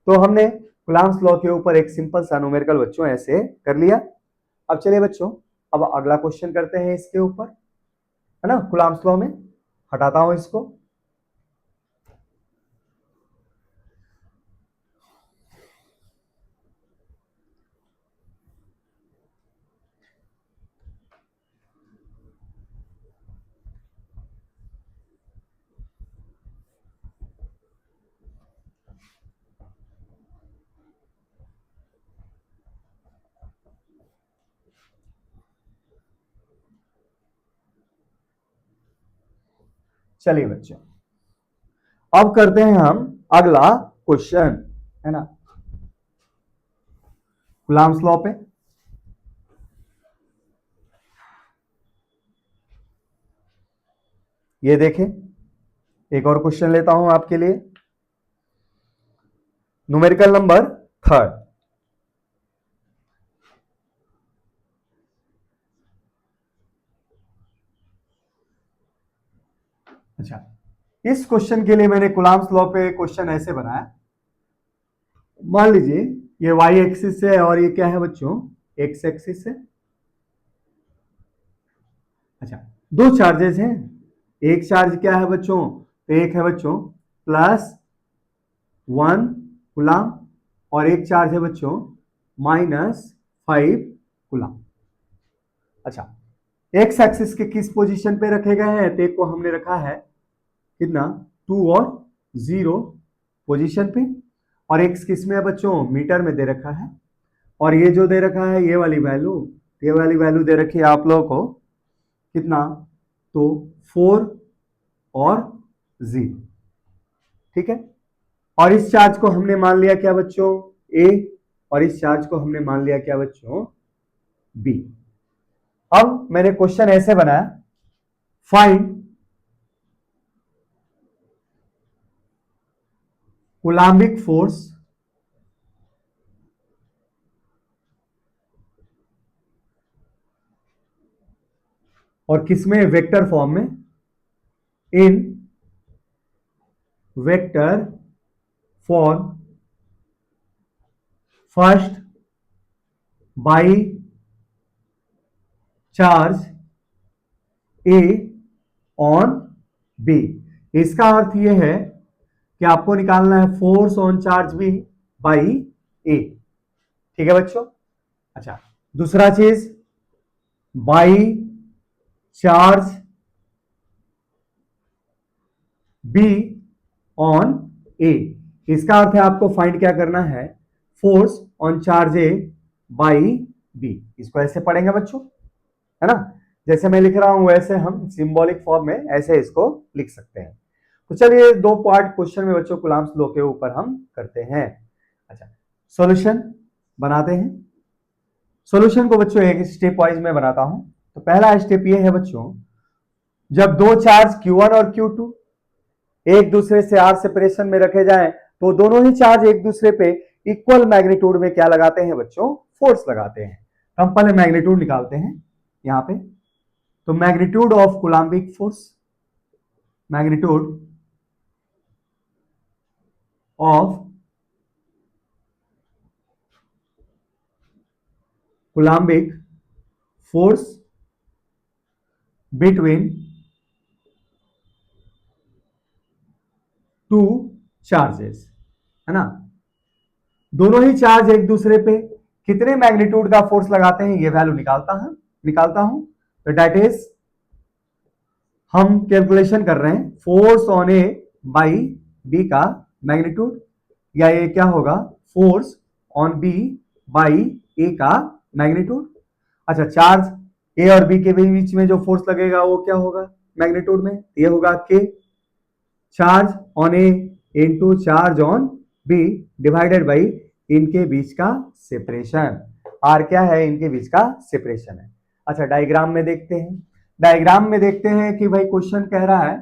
तो हमने कूलम्ब्स लॉ के ऊपर एक सिंपल सा न्यूमेरिकल बच्चों ऐसे कर लिया। अब चलिए बच्चों, अब अगला क्वेश्चन करते हैं इसके ऊपर, है ना। कूलम्ब्स लॉ में हटाता हूं इसको। चलिए बच्चों, अब करते हैं हम अगला क्वेश्चन, है ना, कूलम्ब्स लॉ पे। ये देखें, एक और क्वेश्चन लेता हूं आपके लिए, न्यूमेरिकल नंबर 3। अच्छा, इस क्वेश्चन के लिए मैंने कूलम्ब्स लॉ पे क्वेश्चन ऐसे बनाया, मान लीजिए ये y एक्सिस है और ये क्या है बच्चों, x एक्सिस है। अच्छा, दो चार्जेस हैं, एक चार्ज क्या है बच्चों, तो एक है बच्चों +1 कूलम्ब और एक चार्ज है बच्चों -5 कूलम्ब। अच्छा, एक्स एक्सिस के किस पोजीशन पे रखे गए हैं, तो एक को हमने रखा है कितना 2 और 0 पोजीशन पे, और एक्स किस में है बच्चों, मीटर में दे रखा है, और ये जो दे रखा है ये वाली वैल्यू दे रखी है आप लोगों को कितना, तो 4 और 0। ठीक है, और इस चार्ज को हमने मान लिया क्या बच्चों, ए, और इस चार्ज को हमने मान लिया क्या बच्चों, बी। अब मैंने क्वेश्चन ऐसे बनाया, फाइंड कूलम्बिक फोर्स और किसमें, वेक्टर फॉर्म में, in vector form first by charge A on B. इसका अर्थ यह है कि आपको निकालना है force on charge B by A. ठीक है बच्चों। अच्छा, दूसरा चीज by charge B on A. इसका अर्थ है आपको फाइंड क्या करना है, force on charge A by B. इसको ऐसे पढ़ेंगे बच्चों, है ना, जैसे मैं लिख रहा हूं वैसे हम सिंबॉलिक फॉर्म में ऐसे इसको लिख सकते हैं। तो चलिए दो पार्ट क्वेश्चन में बच्चों कूलम्ब्स लॉ के ऊपर हम करते हैं। अच्छा, सॉल्यूशन बनाते हैं। सॉल्यूशन को बच्चों एक स्टेप वाइज में बनाता हूं। तो पहला स्टेप ये है बच्चों, जब दो चार्ज Q1 और Q2 एक दूसरे से आर सेपरेशन में रखे जाएं तो दोनों ही चार्ज एक दूसरे पे इक्वल मैग्नीट्यूड में क्या लगाते हैं बच्चों, फोर्स लगाते हैं। हम पहले मैग्नीट्यूड निकालते हैं यहां पे। तो magnitude of Coulombic force, magnitude of Coulombic force between two charges, है ना। दोनों ही चार्ज एक दूसरे पे कितने मैग्नीट्यूड का फोर्स लगाते हैं ये वैल्यू निकालता हूं। तो डेट इज, हम कैलकुलेशन कर रहे हैं force on A by B का मैग्नीट्यूड, या ये क्या होगा, force on B by A का मैग्नीट्यूड। अच्छा, चार्ज ए और बी के बीच में जो फोर्स लगेगा वो क्या होगा मैग्नीट्यूड में, ये होगा के, charge on A into charge on B divided by इनके बीच का सेपरेशन। आर क्या है, इनके बीच का सेपरेशन है। अच्छा, डायग्राम में देखते हैं। डायग्राम में देखते हैं कि भाई क्वेश्चन कह रहा है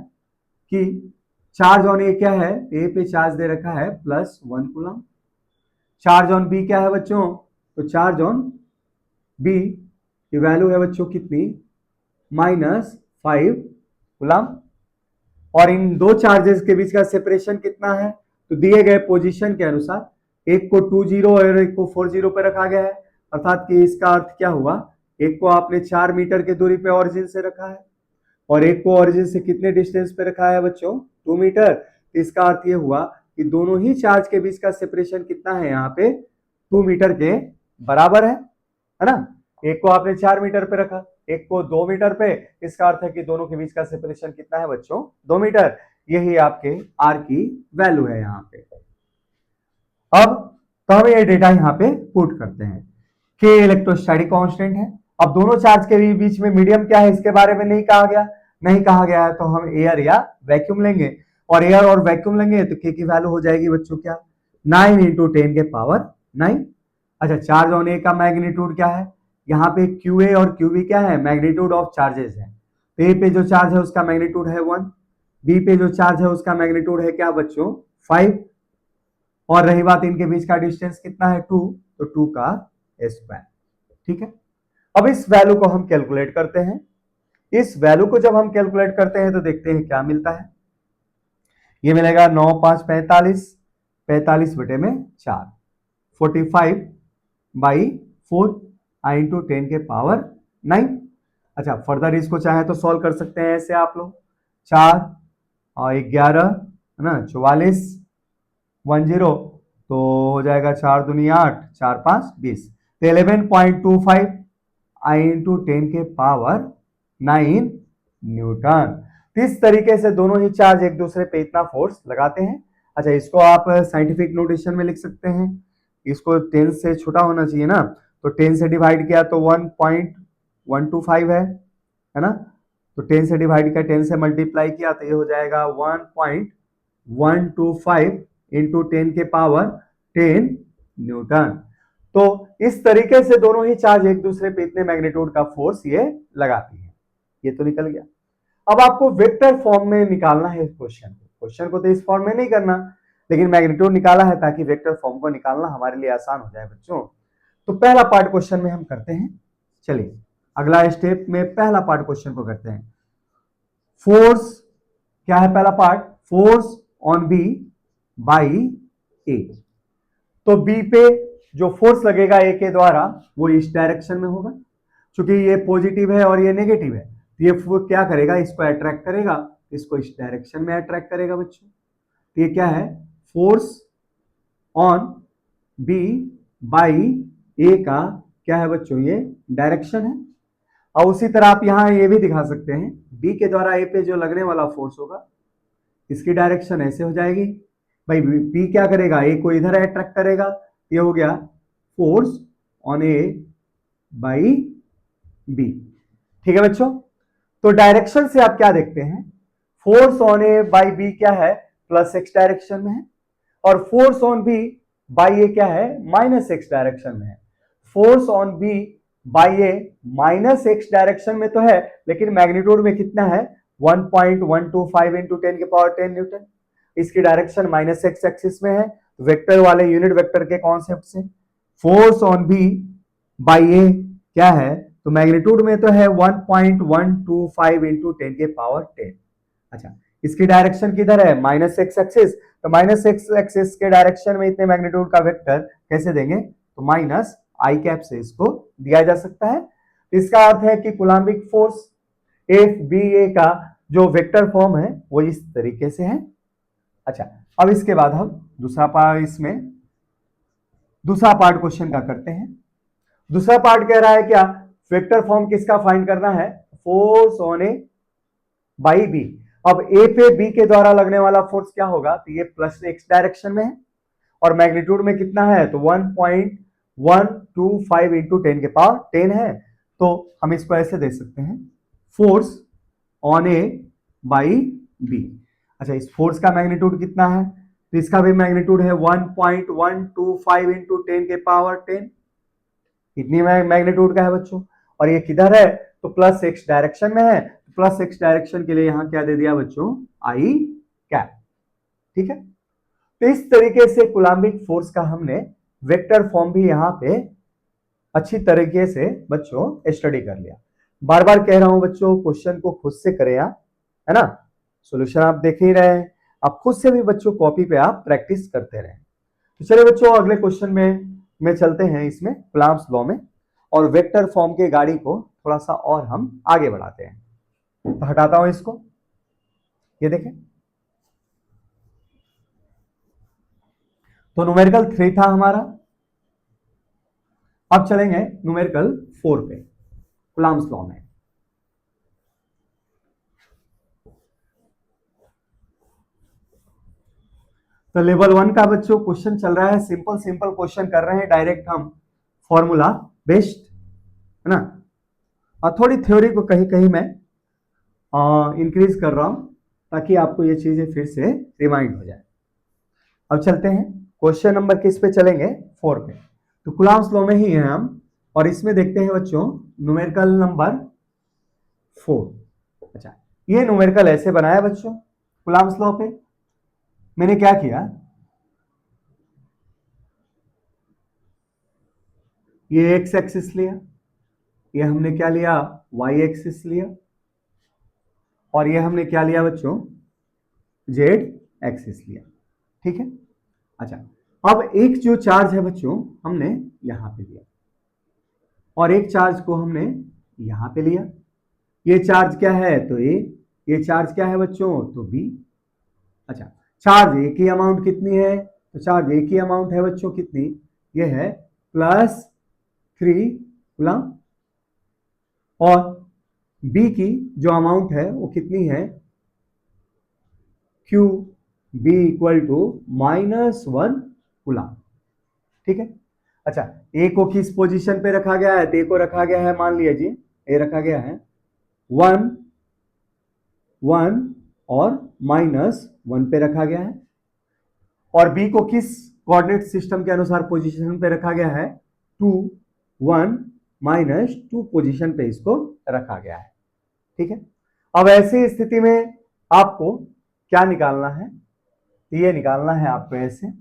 कि चार्ज ऑन ए क्या है, ए पे चार्ज दे रखा है +1 कूलम। चार्ज ऑन बी क्या है बच्चों, तो चार्ज ऑन बी की वैल्यू है बच्चों कितनी, -5 कूलम। और इन दो चार्जेस के बीच का सेपरेशन कितना है, तो दिए गए पोजीशन के अनुसार एक को 20 और एक को 40 पे रखा गया है। अर्थात कि इसका अर्थ क्या हुआ, एक को आपने 4 मीटर की दूरी पे ऑरिजिन से रखा है और एक को ऑरिजिन से कितने डिस्टेंस पे रखा है बच्चों, 2 मीटर। इसका अर्थ ये हुआ कि दोनों ही चार्ज के बीच का सेपरेशन कितना है, यहाँ पे 2 मीटर के बराबर है ना। एक को आपने 4 मीटर पे रखा, एक को 2 मीटर पे, इसका अर्थ है कि दोनों के बीच का सेपरेशन कितना है बच्चों, 2 मीटर। यही आपके आर की वैल्यू है यहाँ पे। अब तो हम ये डेटा यहाँ पे पुट करते हैं। के इलेक्ट्रोस्टैटिक कांस्टेंट है। अब दोनों चार्ज के बीच में मीडियम क्या है इसके बारे में नहीं कहा गया है, तो हम एयर या वैक्यूम लेंगे, और एयर और वैक्यूम लेंगे तो के की वैल्यू हो जाएगी बच्चों क्या, 9 × 10 के पावर 9। अच्छा, चार्ज ऑन ए का मैग्नीट्यूड क्या है, यहाँ पे QA और QB क्या है, मैग्नीट्यूड ऑफ चार्जेस है। तो ए पे जो चार्ज है उसका मैग्नीट्यूड है 1, बी पे जो चार्ज है उसका मैग्नीट्यूड है क्या बच्चों, 5, और रही बात इनके बीच का डिस्टेंस कितना है 2, तो 2 का स्क्वायर। ठीक है, अब इस वैल्यू को हम कैलकुलेट करते हैं। इस वैल्यू को जब हम कैलकुलेट करते हैं तो देखते हैं क्या मिलता है। ये मिलेगा 9 5 45, 45 बटे में 4, 45/4 आई इंटू 10 के पावर 9। अच्छा, फर्दर इसको चाहे तो सॉल्व कर सकते हैं ऐसे आप लोग, 4 और 11 है ना, 44 10, तो हो जाएगा 4 दूनी 8, 4 5 20, तो 11.25 आई इंटू 10 के पावर 9 न्यूटन। इस तरीके से दोनों ही चार्ज एक दूसरे पे इतना फोर्स लगाते हैं। अच्छा, इसको आप साइंटिफिक नोटेशन में लिख सकते हैं। इसको 10 से छोटा होना चाहिए ना, तो 10 से डिवाइड किया तो 1.125 है ना। तो 10 से डिवाइड किया, 10 से मल्टीप्लाई किया तो ये हो जाएगा 1.125 इंटू 10 के पावर 10 न्यूटन। तो इस तरीके से दोनों ही चार्ज एक दूसरे पे इतने मैग्नीट्यूड का फोर्स ये लगाती है। ये तो निकल गया। अब आपको वेक्टर फॉर्म में निकालना है क्वेश्चन को तो इस फॉर्म में नहीं करना, लेकिन मैग्नीट्यूड निकाला है ताकि वेक्टर फॉर्म को निकालना हमारे लिए आसान हो जाए बच्चों। तो पहला पार्ट क्वेश्चन में हम करते हैं। चलिए अगला स्टेप में पहला पार्ट क्वेश्चन को करते हैं। फोर्स क्या है पहला part, force on B by A. तो बी पे जो फोर्स लगेगा ए के द्वारा वो इस डायरेक्शन में होगा, क्योंकि ये पॉजिटिव है और ये नेगेटिव है, तो ये क्या करेगा, इसको अट्रैक्ट करेगा, इसको इस डायरेक्शन में अट्रैक्ट करेगा बच्चों। तो ये क्या है, force on B by A का क्या है बच्चों, ये डायरेक्शन है। और उसी तरह आप यहां ये भी दिखा सकते हैं, बी के द्वारा ए पे जो लगने वाला फोर्स होगा इसकी डायरेक्शन ऐसे हो जाएगी, भाई P क्या करेगा, A को इधर अट्रैक्ट करेगा, ये हो गया force on A by B। ठीक है बच्चों, तो डायरेक्शन से आप क्या देखते हैं, force on A by B क्या है, प्लस एक्स डायरेक्शन में है, और force on B by A क्या है, माइनस एक्स डायरेक्शन में है। Force on B by A minus x direction में तो है, लेकिन मैग्नीट्यूड में कितना है, 1.125 इंटू 10 के पावर 10 न्यूटन। इसकी डायरेक्शन माइनस एक्स एक्सिस में है, वेक्टर वाले यूनिट वेक्टर के कॉन्सेप्ट से force on B by A क्या है, तो मैग्नीट्यूड में तो है 1.125 इंटू 10 के पावर 10। अच्छा, इसकी डायरेक्शन किधर है, माइनस एक्स एक्सिस, तो माइनस एक्स एक्सिस के डायरेक्शन में इतने मैग्नीट्यूड का वेक्टर कैसे देंगे, तो माइनस आई कैप से इसको दिया जा सकता है। इसका अर्थ है कि कूलम्बिक फोर्स एफ बी ए का जो वेक्टर फॉर्म है वो इस तरीके से है। अच्छा, अब इसके बाद हम दूसरा पार्ट क्वेश्चन का करते हैं। दूसरा पार्ट कह रहा है क्या, वेक्टर फॉर्म किसका फाइंड करना है, force on A by B. अब ए पे बी के द्वारा लगने वाला फोर्स क्या होगा, तो ये प्लस एक्स डायरेक्शन में है और मैग्नीट्यूड में कितना है, तो 1.125 इंटू 10 के पावर 10 है। तो हम इसको ऐसे दे सकते हैं, force on A by B. अच्छा, इस फोर्स का मैग्नीट्यूड कितना है, तो इसका भी मैग्नीट्यूड है 1.125 इंटू 10 के पावर 10। कितनी मैग्नीट्यूड का है बच्चों, और ये किधर है, तो प्लस एक्स डायरेक्शन में है, प्लस एक्स डायरेक्शन के लिए यहां क्या दे दिया बच्चों, आई कैप। ठीक है, तो इस तरीके से कूलम्बिक फोर्स का हमने वेक्टर फॉर्म भी यहां पे अच्छी तरीके से बच्चों स्टडी कर लिया। बार बार कह रहा हूं बच्चों, क्वेश्चन को खुद से करें आप, है ना, सॉल्यूशन आप देख ही रहे हैं, आप खुद से भी बच्चों कॉपी पे आप प्रैक्टिस करते रहें। तो चलिए बच्चों, अगले क्वेश्चन में चलते हैं, इसमें कूलम्ब्स लॉ में, और वेक्टर फॉर्म के गाड़ी को थोड़ा सा और हम आगे बढ़ाते हैं। तो हटाता हूं इसको, ये देखें, तो न्यूमेरिकल 3 था हमारा, अब चलेंगे न्यूमेरिकल 4 पे, कूलम्ब्स लॉ में। तो लेवल 1 का बच्चों क्वेश्चन चल रहा है, सिंपल सिंपल क्वेश्चन कर रहे हैं, डायरेक्ट हम फॉर्मूला बेस्ड, है ना, और थोड़ी थ्योरी को कहीं कहीं मैं इंक्रीज कर रहा हूं ताकि आपको ये चीजें फिर से रिमाइंड हो जाए। अब चलते हैं क्वेश्चन नंबर किस पे चलेंगे, 4 पे। तो कूलम्ब्स लॉ में ही हैं हम, और इसमें देखते हैं बच्चों न्यूमेरिकल नंबर 4। अच्छा, ये न्यूमेरिकल ऐसे बनाया बच्चों, कूलम्ब्स लॉ पे मैंने क्या किया, ये एक्स एक्सिस लिया, ये हमने क्या लिया, वाई एक्सिस लिया, और ये हमने क्या लिया बच्चों, जेड एक्सिस लिया। ठीक है, अच्छा, अब एक जो चार्ज है बच्चों हमने यहां पे लिया, और एक चार्ज को हमने यहां पे लिया। ये चार्ज क्या है, तो ये चार्ज क्या है बच्चों, तो बी। अच्छा, चार्ज एक ही अमाउंट कितनी है, तो चार्ज एक ही अमाउंट है बच्चों, कितनी, ये है +3 कूलम, और बी की जो अमाउंट है वो कितनी है, Q B equal to -1 coulomb. ठीक है, अच्छा, ए को किस पोजीशन पे रखा गया है, तो ए को रखा गया है, मान लीजिए ए रखा गया है 1 1 और -1 पे रखा गया है, और बी को किस कोऑर्डिनेट सिस्टम के अनुसार पोजीशन पे रखा गया है, 2 1 -2 पोजीशन पे इसको रखा गया है। ठीक है, अब ऐसी स्थिति में आपको क्या निकालना है, ये निकालना है आपको ऐसे,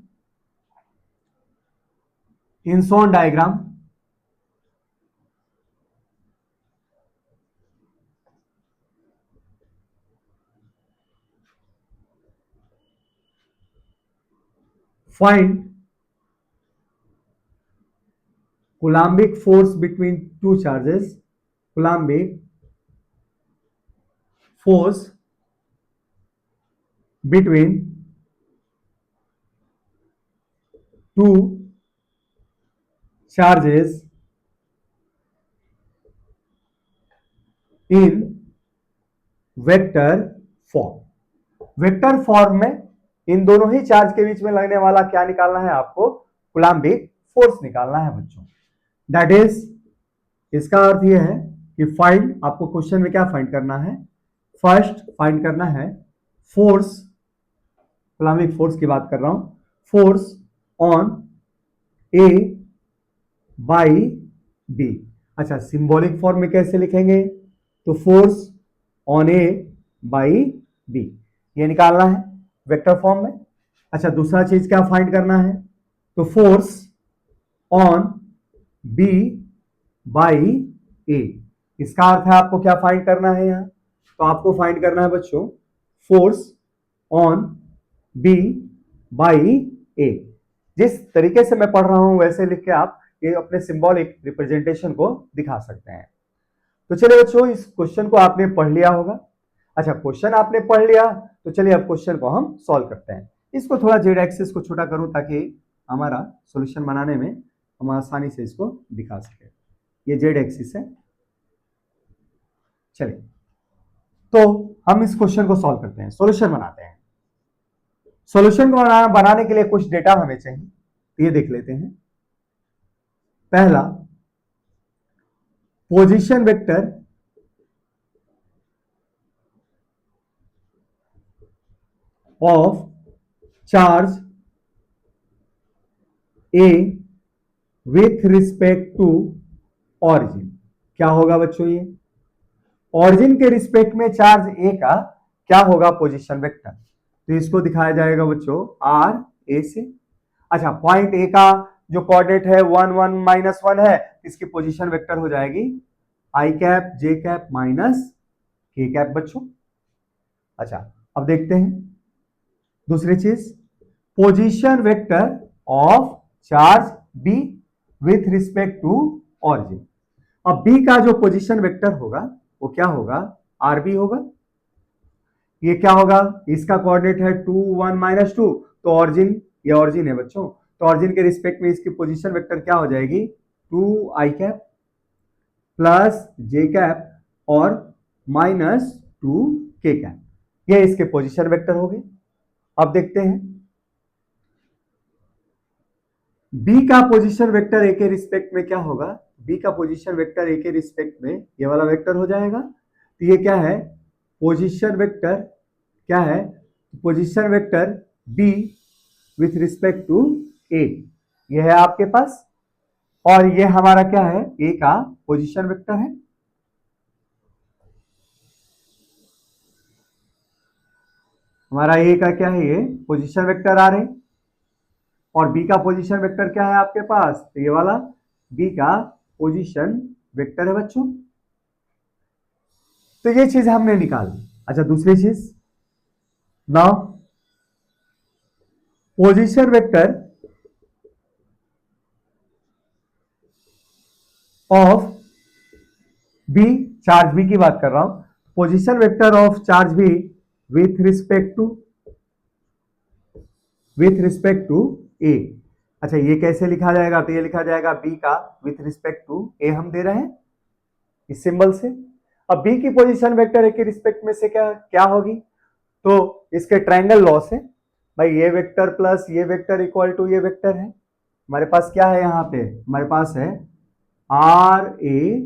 इंसॉन diagram, find Coulombic force between two charges, Coulombic force between two charges in vector form. Vector form में इन दोनों ही चार्ज के बीच में लगने वाला क्या निकालना है आपको, कूलम्बिक फोर्स निकालना है बच्चों। दैट इज, इसका अर्थ यह है कि फाइंड, आपको क्वेश्चन में क्या फाइंड करना है, फर्स्ट फाइंड करना है फोर्स, कूलम्बिक फोर्स की बात कर रहा हूं, force on A by B. अच्छा, सिंबॉलिक फॉर्म में कैसे लिखेंगे, तो force on A by B ये निकालना है वेक्टर फॉर्म में। अच्छा, दूसरा चीज क्या फाइंड करना है, तो फोर्स ऑन बी बाई ए। इसका अर्थ है आपको क्या फाइंड करना है यहां, तो आपको फाइंड करना है बच्चों फोर्स ऑन बी बाई ए। जिस तरीके से मैं पढ़ रहा हूं वैसे लिख के आप ये अपने सिंबॉलिक रिप्रेजेंटेशन को दिखा सकते हैं। तो चलिए बच्चों, इस क्वेश्चन को आपने पढ़ लिया होगा। अच्छा, क्वेश्चन आपने पढ़ लिया तो चलिए अब क्वेश्चन को हम सॉल्व करते हैं। इसको थोड़ा जेड एक्सिस को छोटा करूं ताकि हमारा सॉल्यूशन बनाने में हम आसानी से इसको दिखा सके। ये जेड एक्सिस है। चलिए, तो हम इस क्वेश्चन को सॉल्व करते हैं, सॉल्यूशन बनाते हैं। सॉल्यूशन को बनाने के लिए कुछ डेटा हमें चाहिए, तो ये देख लेते हैं। पहला, position vector of charge A with respect to origin. क्या होगा बच्चों, ये ऑरिजिन के रिस्पेक्ट में चार्ज ए का क्या होगा पोजीशन वेक्टर, तो इसको दिखाया जाएगा बच्चों आर ए से। अच्छा, पॉइंट ए का जो कोऑर्डिनेट है 1 1 -1 है, इसकी पोजीशन वेक्टर हो जाएगी i cap j cap minus के कैप बच्चों। अच्छा, अब देखते हैं दूसरी चीज, position vector of charge B with respect to origin. अब बी का जो पोजीशन वेक्टर होगा वो क्या होगा, आर बी होगा। ये क्या होगा, इसका कोऑर्डिनेट है 2 1 -2, तो ऑरिजिन, ये ऑरिजिन है बच्चों, तो ऑरिजिन के रिस्पेक्ट में इसकी पोजीशन वेक्टर क्या हो जाएगी, 2 आई कैप प्लस जे कैप और -2 के कैप, ये इसके पोजीशन वेक्टर हो गए। अब देखते हैं बी का पोजीशन वेक्टर ए के रिस्पेक्ट में क्या होगा, बी का पोजीशन वेक्टर ए के रिस्पेक्ट में ये वाला वेक्टर हो जाएगा। तो ये क्या है, पोजीशन वेक्टर क्या है, position vector B with respect to A, ये है आपके पास, और ये हमारा क्या है, ए का पोजीशन वेक्टर है। हमारा ए का क्या है, ये पोजीशन वेक्टर आ रहे, और बी का पोजीशन वेक्टर क्या है आपके पास, तो ये वाला बी का पोजीशन वेक्टर है बच्चों। तो ये चीज हमने निकाली। अच्छा, दूसरी चीज, now position vector of B, charge B की बात कर रहा हूं, position vector of charge B with respect to A. अच्छा, ये कैसे लिखा जाएगा, तो ये लिखा जाएगा बी का विथ रिस्पेक्ट टू ए हम दे रहे हैं इस सिंबल से। अब बी की पोजीशन वेक्टर ए के रिस्पेक्ट में से क्या क्या होगी, तो इसके ट्रायंगल लॉ से भाई ये वेक्टर प्लस ये वेक्टर इक्वल टू ये वेक्टर है। हमारे पास क्या है, यहाँ पे हमारे पास है r A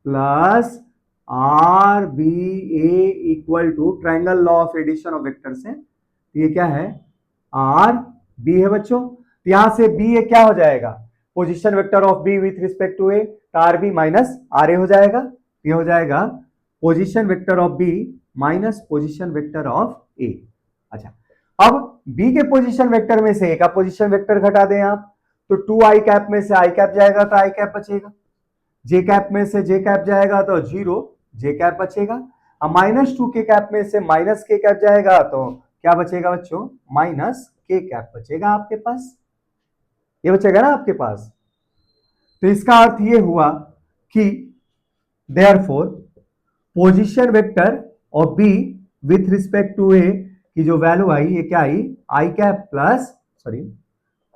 plus r B A equal to triangle law of addition of vector से, तो ये क्या है, आर बी है बच्चों। तो यहां से बी ए क्या हो जाएगा, position vector of B with respect to A, are B minus R A हो जाएगा। ये हो जाएगा position vector of B minus position vector of A. अच्छा, अब बी के पोजीशन वेक्टर में से ए का पोजीशन वेक्टर घटा दें आप, तो 2 आई कैप में से आई कैप जाएगा तो आई कैप बचेगा, जे कैप में से जे कैप जाएगा तो 0 जे कैप बचेगा, अब -2 के कैप में से माइनस के कैप जाएगा तो क्या बचेगा बच्चों, माइनस के कैप बचेगा आपके पास, ये बचेगा ना आपके पास। तो इसका अर्थ ये हुआ कि therefore position vector of B with respect to A की जो वैल्यू आई, ये क्या आई, I cap plus sorry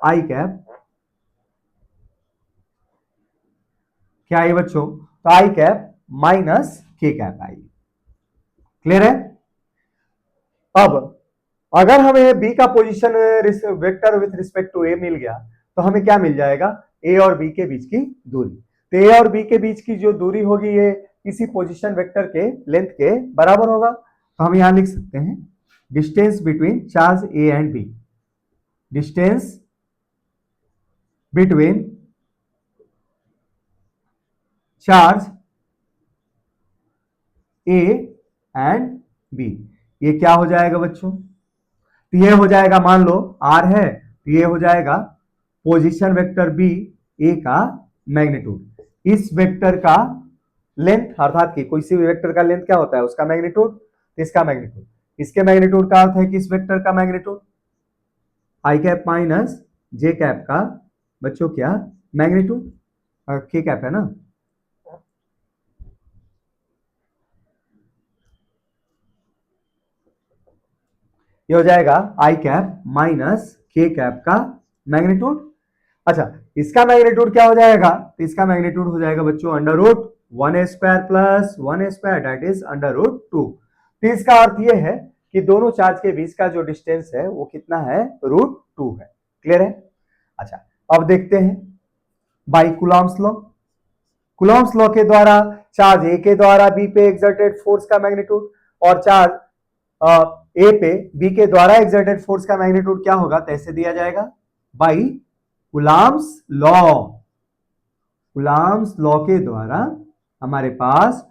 I cap क्या आई बच्चों, तो आई कैप माइनस के कैप आई। क्लियर है। अब अगर हमें बी का position vector with respect to A मिल गया तो हमें क्या मिल जाएगा, ए और बी के बीच की दूरी। तो ए और बी के बीच की जो दूरी होगी ये किसी पोजीशन वेक्टर के लेंथ के बराबर होगा। तो हम यहां लिख सकते हैं distance between charge A and B, distance between charge A and B. ये क्या हो जाएगा बच्चों, तो ये हो जाएगा, मान लो आर है तो ये हो जाएगा पोजीशन वेक्टर बी, ए का मैग्नीट्यूड। इस वेक्टर का लेंथ अर्थात कि कोई सी भी वेक्टर का लेंथ क्या होता है, उसका मैग्नीट्यूड, इसका मैग्नीट्यूड, इसके मैग्नीट्यूड का अर्थ है कि इस वेक्टर का magnitude I cap minus J cap का बच्चों क्या मैग्नीट्यूड, के कैप है ना, ये हो जाएगा आई कैप माइनस के कैप का मैग्नीट्यूड। अच्छा, इसका मैग्नीट्यूड क्या हो जाएगा, तो इसका मैग्नीट्यूड हो जाएगा बच्चों under root 1 square plus 1 square that is under root 2। तो इसका अर्थ ये है कि दोनों चार्ज के बीच का जो डिस्टेंस है वो कितना है, रूट 2 है। क्लियर है। अच्छा, अब देखते हैं by Coulomb's law. Coulomb's law के द्वारा चार्ज ए के द्वारा बी पे एक्सर्टेड फोर्स का मैग्नीट्यूड और चार्ज ए पे बी के द्वारा एक्सर्टेड फोर्स का मैग्नीट्यूड क्या होगा, कैसे दिया जाएगा, by Coulomb's law. Coulomb's law के द्वारा हमारे पास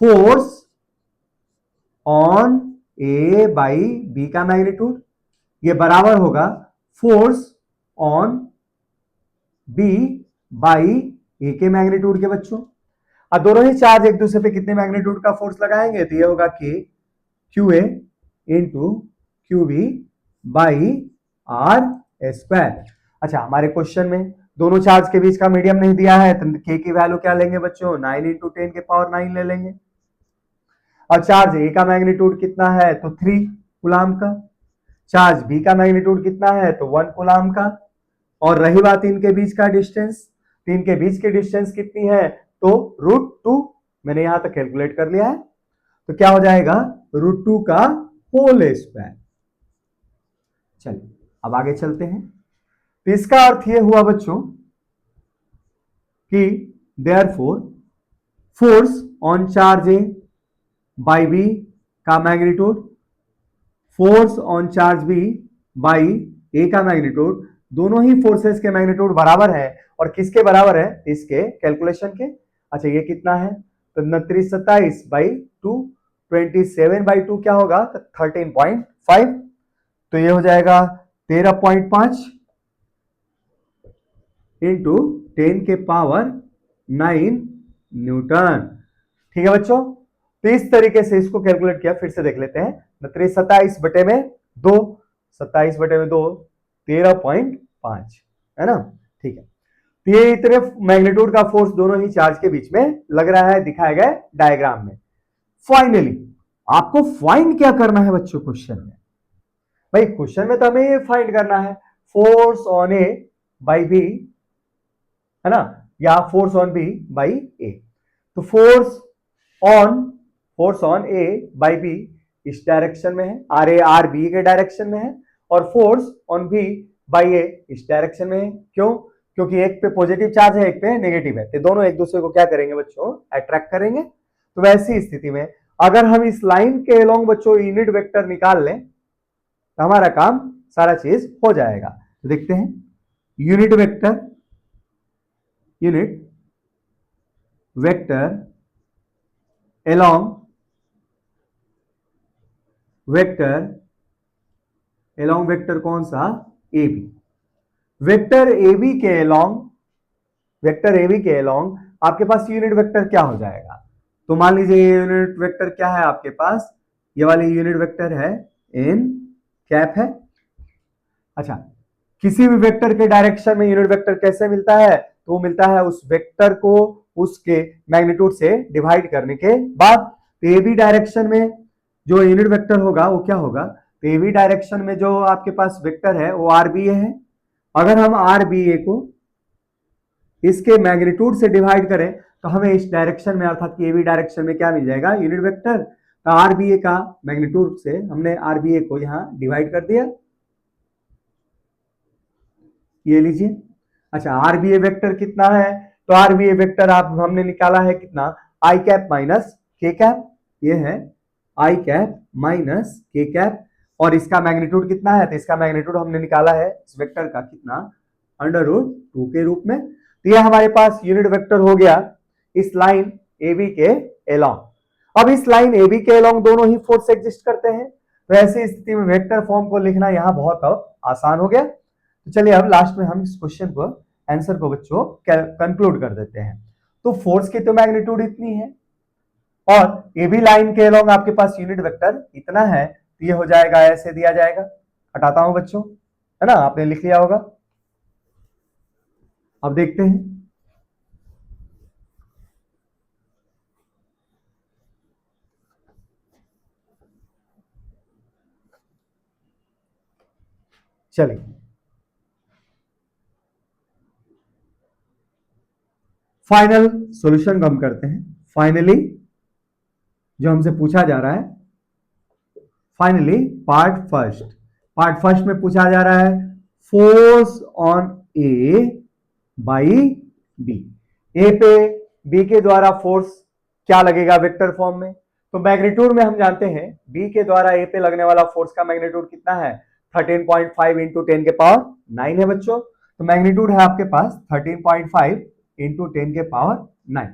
force on A by B का मैग्नीट्यूड ये बराबर होगा force on B by A के मैग्नीट्यूड के बच्चों। अब दोनों ही चार्ज एक दूसरे पे कितने मैग्नीट्यूड का फोर्स लगाएंगे, तो ये होगा के Q A into Q B by r square. अच्छा, हमारे क्वेश्चन में दोनों चार्ज के बीच का मीडियम नहीं दिया है तो के की वैल्यू क्या लेंगे बच्चों, 9 इंटू 10 के पावर 9 ले लेंगे। और चार्ज ए का मैग्नीट्यूड कितना है, तो 3 कूलाम का। चार्ज बी का मैग्नीट्यूड कितना है, तो 1 कूलाम का। और रही बात इनके बीच का डिस्टेंस, तो इनके बीच की डिस्टेंस कितनी है, तो रूट 2। मैंने यहां तक कैलकुलेट कर लिया है, तो क्या हो जाएगा, रूट 2 का होल स्क्वायर। चलिए अब आगे चलते हैं। तो इसका अर्थ यह हुआ बच्चों कि therefore force on charge A by B का magnitude, force on charge B by A का मैग्नीट्यूड, दोनों ही फोर्सेस के मैग्नीट्यूड बराबर है। और किसके बराबर है, इसके कैलकुलेशन के। अच्छा, ये कितना है, तो 29 बाई 2, 27/2 क्या होगा, 13.5। तो ये हो जाएगा 13.5 इंटू 10 के पावर 9 न्यूटन। ठीक है बच्चों, तो इस तरीके से इसको कैलकुलेट किया, फिर से देख लेते हैं। 27/2, 27/2 13.5 है ना। ठीक है, तो ये इतने मैग्नीट्यूड का फोर्स दोनों ही चार्ज के बीच में लग रहा है, दिखाया गया डायग्राम में। फाइनली आपको फाइंड क्या करना है बच्चों क्वेश्चन में, भाई क्वेश्चन में तो हमें ये फाइंड करना है force on A by B, है ना, या force on B by A. तो force on A by B इस डायरेक्शन में है, आर ए आर बी के डायरेक्शन में है, और force on B by A इस डायरेक्शन में है। क्यों, क्योंकि एक पे पॉजिटिव चार्ज है, एक पे नेगेटिव है, तो दोनों एक दूसरे को क्या करेंगे बच्चों, अट्रैक्ट करेंगे। तो वैसी स्थिति में अगर हम इस लाइन के अलोंग बच्चों यूनिट वेक्टर निकाल लें तो हमारा काम सारा चीज हो जाएगा। तो देखते हैं यूनिट वेक्टर एलोंग वेक्टर कौन सा, A B. Vector A B के अलोंग आपके पास यूनिट वेक्टर क्या हो जाएगा, तो मान लीजिए ये यूनिट वेक्टर क्या है आपके पास, ये वाली यूनिट वेक्टर है एन कैप है। अच्छा, किसी भी वेक्टर के डायरेक्शन में यूनिट वेक्टर कैसे मिलता है, तो वो मिलता है उस वेक्टर को उसके मैग्नीट्यूड से डिवाइड करने के बाद। तो ए बी डायरेक्शन में जो यूनिट वेक्टर होगा वो क्या होगा, तो ए बी डायरेक्शन में जो आपके पास वेक्टर है वो आर बी ए है। अगर हम आर बी ए को इसके मैग्नीट्यूड से डिवाइड करें तो हमें इस डायरेक्शन में अर्थात कि ए बी डायरेक्शन में क्या मिल जाएगा, यूनिट वेक्टर। तो आरबीए का मैग्नीट्यूड से हमने आरबीए को यहां डिवाइड कर दिया, ये लीजिए। अच्छा, आरबीए वेक्टर कितना है, तो आरबीए वेक्टर आप हमने निकाला है कितना, आई कैप माइनस के कैप, ये है आई कैप माइनस के कैप, और इसका मैग्नीट्यूड कितना है, तो इसका मैग्नीट्यूड हमने निकाला है इस वेक्टर का कितना, अंडर रूट 2 के रूप में। तो ये हमारे पास यूनिट वेक्टर हो गया इस लाइन AB के एलोंग। अब इस लाइन AB के एलोंग दोनों ही फोर्स एग्जिस्ट करते हैं, तो ऐसी स्थिति में वेक्टर फॉर्म को लिखना यहां बहुत अब आसान हो गया। तो चलिए अब लास्ट में हम इस क्वेश्चन को, आंसर को बच्चों कंक्लूड कर देते हैं। तो फोर्स की तो मैग्नीट्यूड इतनी है, और ए बी लाइन के अलोंग आपके पास यूनिट वेक्टर इतना है, तो ये हो जाएगा, ऐसे दिया जाएगा। हटाता हूं बच्चों, है ना, आपने लिख लिया होगा। अब देखते हैं, चलिए फाइनल सॉल्यूशन हम करते हैं। फाइनली जो हमसे पूछा जा रहा है, फाइनली पार्ट फर्स्ट में पूछा जा रहा है force on A by B. A पे बी के द्वारा फोर्स क्या लगेगा वेक्टर फॉर्म में, तो मैग्नीट्यूड में हम जानते हैं बी के द्वारा ए पे लगने वाला फोर्स का मैग्नीट्यूड कितना है, 13.5 इंटू 10 के पावर 9 है बच्चों। तो मैग्नीट्यूड है आपके पास 13.5 इंटू 10 के पावर 9।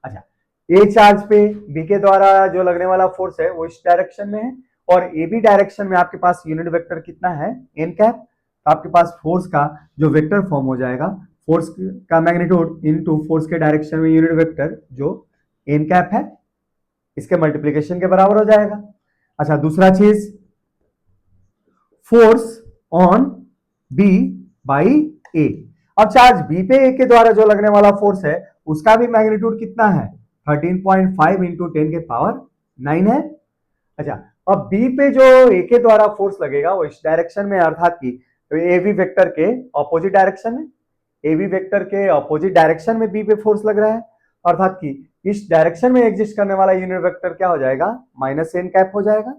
अच्छा, ए चार्ज पे बी के द्वारा जो लगने वाला फोर्स है वो इस डायरेक्शन में है, और ए बी डायरेक्शन में आपके पास यूनिट वेक्टर कितना है, एन कैप। तो आपके पास फोर्स का जो वेक्टर फॉर्म हो जाएगा, फोर्स का मैग्नीट्यूड इनटू फोर्स के डायरेक्शन में यूनिट वेक्टर जो एन कैप है, इसके मल्टीप्लीकेशन के बराबर हो जाएगा। अच्छा, दूसरा चीज, फोर्स ऑन बी बाई ए। अब चार्ज बी पे ए के द्वारा जो लगने वाला फोर्स है उसका भी मैग्नीट्यूड कितना है, 13.5 इंटू 10 के पावर 9 है। अच्छा, अब बी पे जो ए के द्वारा फोर्स लगेगा वो इस डायरेक्शन में, अर्थात कि ए बी वेक्टर के ऑपोजिट डायरेक्शन में, ए बी वेक्टर के ऑपोजिट डायरेक्शन में बी पे फोर्स लग रहा है, अर्थात कि इस डायरेक्शन में एग्जिस्ट करने वाला यूनिट वेक्टर क्या हो जाएगा, माइनस एन कैप हो जाएगा।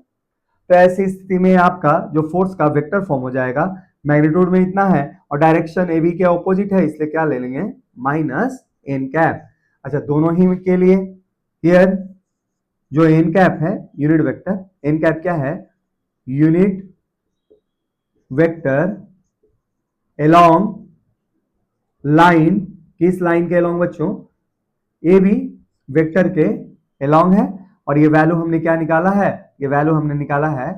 तो ऐसी स्थिति में आपका जो फोर्स का वेक्टर फॉर्म हो जाएगा, मैग्नीट्यूड में इतना है और डायरेक्शन ए बी के ऑपोजिट है, इसलिए क्या ले लेंगे, माइनस एन कैप। अच्छा, दोनों ही के लिए हियर जो एन कैप है यूनिट वेक्टर, एन कैप क्या है, यूनिट वेक्टर एलोंग लाइन, किस लाइन के एलोंग बच्चों, ए बी वेक्टर के एलोंग है, और ये वैल्यू हमने क्या निकाला है, ये वैल्यू हमने निकाला है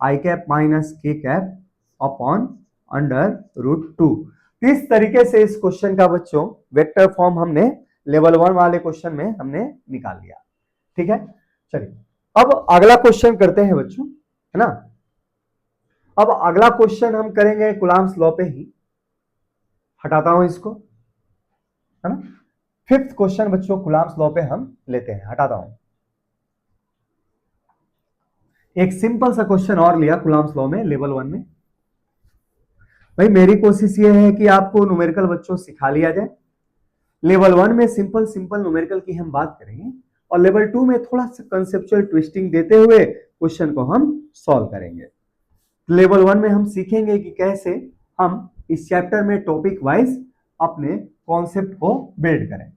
आई कैप माइनस के कैप अपॉन अंडर रूट 2। इस तरीके से इस क्वेश्चन का बच्चों वेक्टर फॉर्म हमने लेवल 1 वाले क्वेश्चन में हमने निकाल लिया। ठीक है, चलिए अब अगला क्वेश्चन करते हैं बच्चों, है ना। अब अगला क्वेश्चन हम करेंगे कूलम्ब्स लॉ पे ही। हटाता हूं इसको, है ना। फिफ्थ क्वेश्चन बच्चों कूलम्ब्स लॉ पे हम लेते हैं, हटाता हूं। एक सिंपल सा क्वेश्चन और लिया कूलम्ब्स लॉ में लेवल 1 में। भाई मेरी कोशिश ये है कि आपको न्यूमेरिकल बच्चों सिखा लिया जाए। लेवल 1 में सिंपल सिंपल न्यूमेरिकल की हम बात करेंगे, और लेवल 2 में थोड़ा सा कंसेप्चुअल ट्विस्टिंग देते हुए क्वेश्चन को हम सॉल्व करेंगे। लेवल 1 में हम सीखेंगे कि कैसे हम इस चैप्टर में टॉपिक वाइज अपने कॉन्सेप्ट को बिल्ड करें।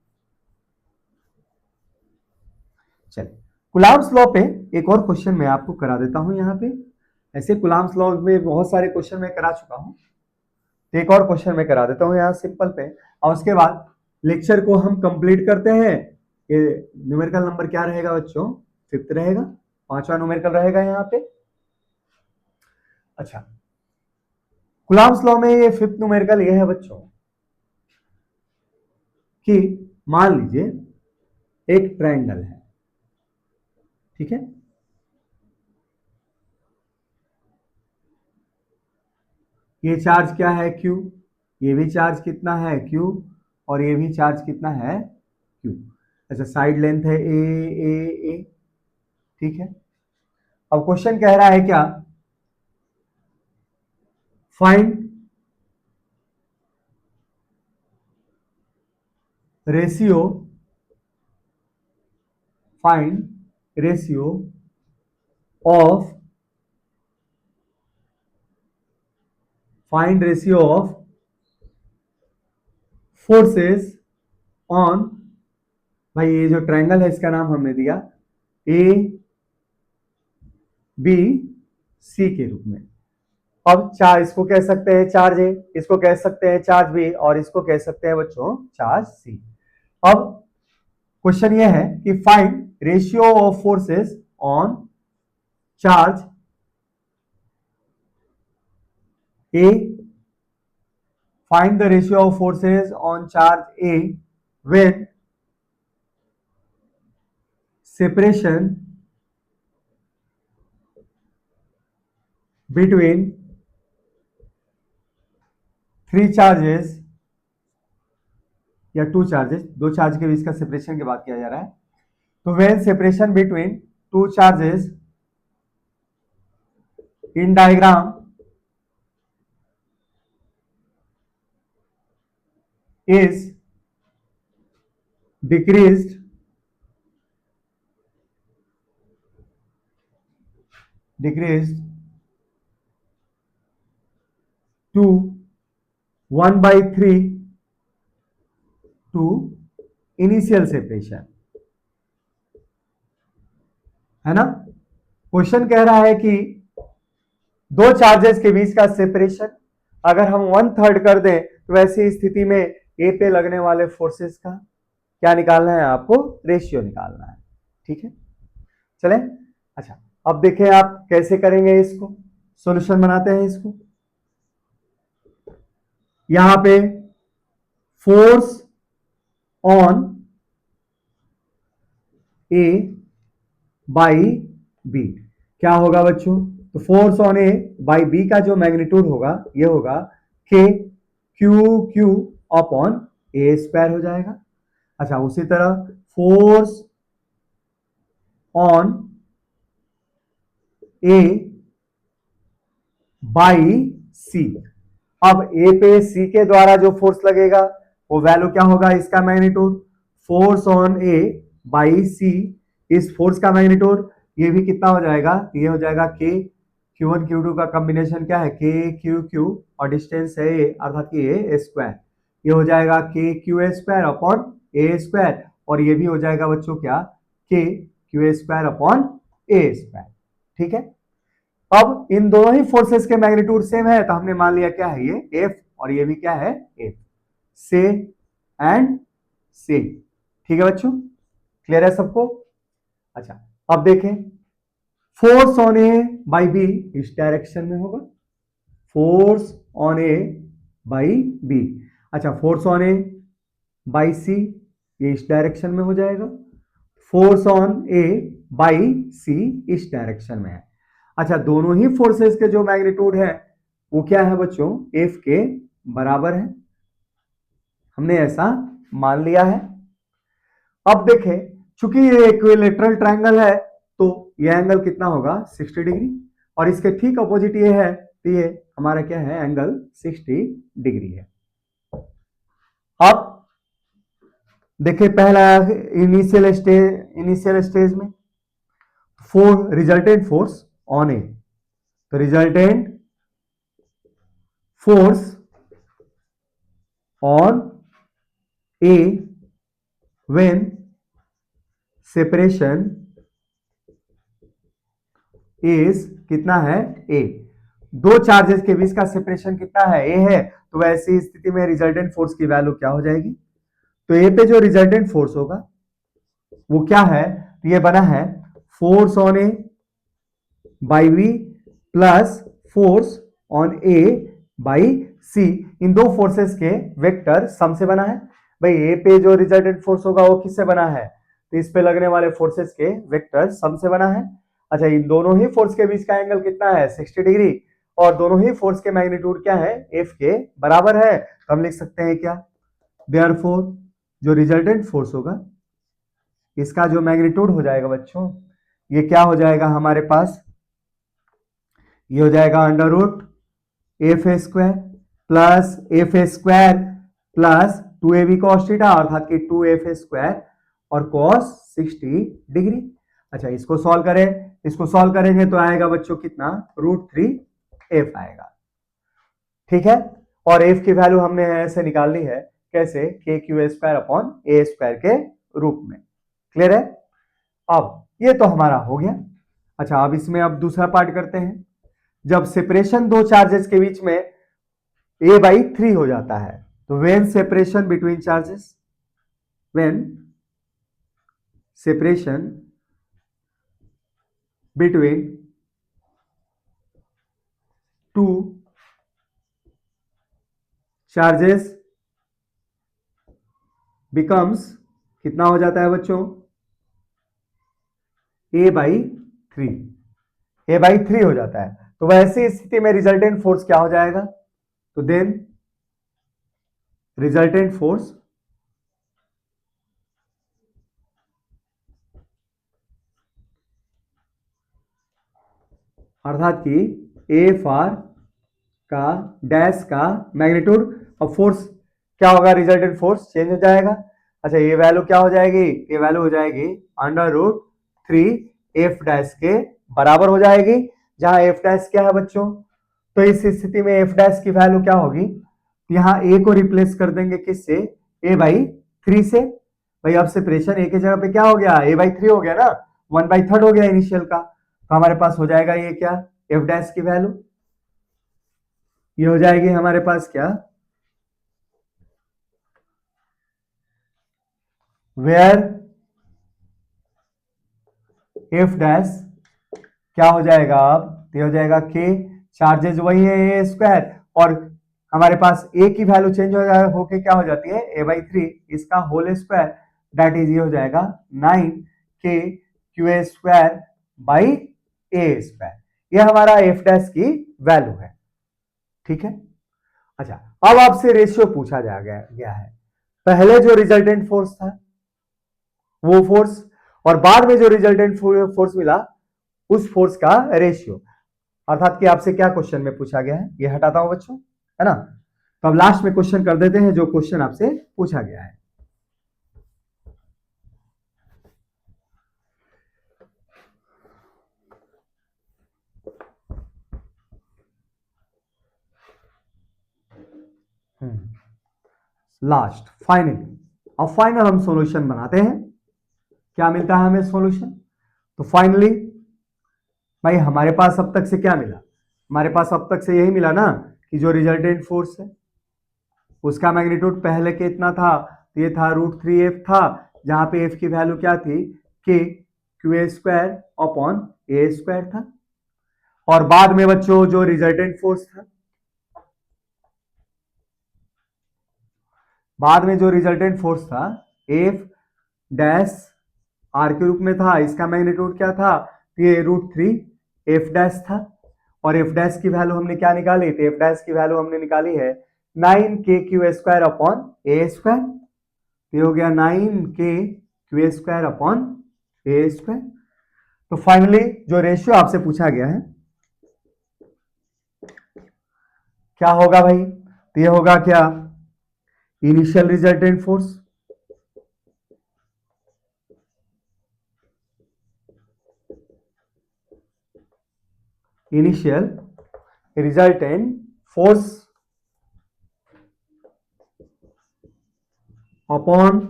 चलिए, कूलम्ब्स लॉ पे एक और क्वेश्चन मैं आपको करा देता हूं यहाँ पे। ऐसे कूलम्ब्स लॉ में बहुत सारे क्वेश्चन मैं करा चुका हूं, तो एक और क्वेश्चन मैं करा देता हूं यहाँ सिंपल पे, और उसके बाद लेक्चर को हम कंप्लीट करते हैं। ये न्यूमेरिकल नंबर क्या रहेगा बच्चों, फिफ्थ रहेगा, पांचवा न्यूमेरिकल रहेगा यहाँ पे। अच्छा, कूलम्ब्स लॉ में ये फिफ्थ न्यूमेरिकल ये है बच्चों कि मान लीजिए एक ट्रायंगल है, ठीक है, ये चार्ज क्या है Q, ये भी चार्ज कितना है Q, और ये भी चार्ज कितना है Q। अच्छा, साइड लेंथ है ए, ठीक है। अब क्वेश्चन कह रहा है क्या, find ratio, find ratio of find ratio of forces on, भाई ये जो ट्रायंगल है इसका नाम हमने दिया ए बी सी के रूप में। अब चार इसको कह सकते हैं चार्ज ए, इसको कह सकते हैं चार्ज बी, और इसको कह सकते हैं बच्चों चार्ज सी। अब क्वेश्चन ये है कि find ratio of forces on charge A, find the ratio of forces on charge A when separation between three charges या टू चार्जेस, दो चार्ज के बीच का सेपरेशन की बात किया जा रहा है। तो when separation between two charges in diagram is decreased to 1/3 to initial separation, है ना। क्वेश्चन कह रहा है कि दो चार्जेस के बीच का सेपरेशन अगर हम 1/3 कर दें तो ऐसी स्थिति में ए पे लगने वाले फोर्सेस का क्या निकालना है, आपको रेशियो निकालना है। ठीक है, चले। अच्छा, अब देखें आप कैसे करेंगे इसको, सॉल्यूशन बनाते हैं इसको। यहां पे force on A by B क्या होगा बच्चों, तो force on A by B का जो मैग्नीट्यूड होगा ये होगा के Q Q upon a square हो जाएगा। अच्छा, उसी तरह force on A by C, अब ए पे सी के द्वारा जो फोर्स लगेगा वो वैल्यू क्या होगा, इसका magnitude. Force on A by C, इस फोर्स का मैग्नीट्यूड ये भी कितना हो जाएगा, ये हो जाएगा के Q1 Q2 का कॉम्बिनेशन क्या है, के क्यू क्यू, और डिस्टेंस है ए अर्थात कि ए स्क्वायर, ये हो जाएगा के Q square upon a square, और ये भी हो जाएगा बच्चों क्या, के Q square upon a square. ठीक है, अब इन दोनों ही फोर्सेस के मैग्नीट्यूड सेम है तो हमने मान लिया क्या है ये एफ, और ये भी क्या है एफ, से एंड से। ठीक है बच्चों, क्लियर है सबको। अच्छा, अब देखें force on A by B इस डायरेक्शन में होगा, force on A by B. अच्छा, force on A by C ये इस डायरेक्शन में हो जाएगा, force on A by C इस डायरेक्शन में है। अच्छा, दोनों ही फोर्सेस के जो मैग्नीट्यूड है वो क्या है बच्चों, एफ के बराबर है, हमने ऐसा मान लिया है। अब देखें चूंकि ये इक्विलैटरल ट्रायंगल है तो ये एंगल कितना होगा 60 डिग्री, और इसके ठीक अपोजिट ये है तो ये हमारा क्या है एंगल 60 डिग्री है। अब देखिए पहला इनिशियल स्टेज में रिजल्टेंट फोर्स ऑन ए, तो resultant force on A when separation is कितना है ए, दो चार्जेस के बीच का सेपरेशन कितना है ए है, तो ऐसी स्थिति में रिजल्टेंट फोर्स की वैल्यू क्या हो जाएगी, तो ए पे जो रिजल्टेंट फोर्स होगा वो क्या है, तो ये बना है force on A by B plus force on A by C, इन दो फोर्सेस के वेक्टर सम से बना है। भाई ए पे जो रिजल्टेंट फोर्स होगा वो किससे बना है, तो इस पे लगने वाले फोर्सेस के वेक्टर सम से बना है। अच्छा, इन दोनों ही फोर्स के बीच का एंगल कितना है 60 डिग्री, और दोनों ही फोर्स के मैग्नीट्यूड क्या है एफ के बराबर है, तो हम लिख सकते हैं क्या, देयरफॉर जो रिजल्टेंट फोर्स होगा इसका जो मैग्नीट्यूड हो जाएगा बच्चों ये क्या हो जाएगा हमारे पास, ये हो जाएगा under root F square plus 2ab cos theta अर्थात कि 2f स्क्वायर और cos 60 डिग्री। अच्छा, इसको सॉल्व करें, इसको सॉल्व करेंगे तो आएगा बच्चों कितना, √3f आएगा। ठीक है, और f की वैल्यू हमने ऐसे निकालनी है, कैसे, KQ² के रूप में। क्लियर है? अब ये तो हमारा हो गया। अच्छा, अब इसमें अब दूसरा पार्ट करते हैं। जब सेपरेशन दो चार्जेस के बीच में a/3 हो जाता है, तो when separation between charges, when separation between two charges becomes, कितना हो जाता है बच्चों, a/3, a/3 हो जाता है। तो वैसी स्थिति में रिजल्टेंट फोर्स क्या हो जाएगा, तो देन रिजल्टेंट फोर्स अर्थात कि AFR का डैश का मैग्नीट्यूड और फोर्स क्या होगा, रिजल्टेंट फोर्स चेंज हो जाएगा। अच्छा, ये वैल्यू क्या हो जाएगी, ये वैल्यू हो जाएगी √3f' के बराबर हो जाएगी, जहां f' क्या है बच्चों, तो इस स्थिति में f' की वैल्यू क्या होगी, यहाँ a को रिप्लेस कर देंगे किससे, a/3 से। भाई अब सेपरेशन a की जगह पे क्या हो गया, a/3 हो गया ना, 1/3 हो गया इनिशियल का, तो हमारे पास हो जाएगा ये क्या, f' की वैल्यू, ये हो जाएगी हमारे पास क्या, वेयर f' क्या हो जाएगा, अब ये हो जाएगा k, चार्जेस वही है a², और हमारे पास a की वैल्यू चेंज हो जाएगा, होके क्या हो जाती है a/3, इसका होल स्क्वायर, दैट इज ये हो जाएगा 9kQ²/a²। ये हमारा f' की वैल्यू है। ठीक है। अच्छा, अब आपसे रेशियो पूछा गया है, पहले जो रिजल्टेंट फोर्स था वो फोर्स, और बाद में जो रिजल्टेंट फोर्स मिला उस फोर्स का रेशियो, अर्थात कि आपसे क्या क्वेश्चन में पूछा गया है, ये हटाता हूं बच्चों, है ना। तो अब लास्ट में क्वेश्चन कर देते हैं जो क्वेश्चन आपसे पूछा गया है। लास्ट फाइनल, अब फाइनल हम सॉल्यूशन बनाते हैं, क्या मिलता है हमें सॉल्यूशन, तो फाइनली भाई हमारे पास अब तक से क्या मिला, हमारे पास अब तक से यही मिला ना कि जो रिजल्टेंट फोर्स है उसका मैग्नीट्यूड पहले कितना था, तो ये था √3f था, जहां पे f की वैल्यू क्या थी, KQ²/a² था, और बाद में बच्चों जो रिजल्टेंट फोर्स था, बाद में जो रिजल्टेंट फोर्स था f' के रूप में था, इसका मैग्नीट्यूड क्या था, ये √3f' था, और f' की वैल्यू हमने क्या निकाली, तो f' की वैल्यू हमने निकाली है 9kQ²/a², ये हो गया 9kQ²/a²। तो फाइनली जो रेशियो आपसे पूछा गया है क्या होगा भाई, तो ये होगा क्या, initial resultant force initial resultant force upon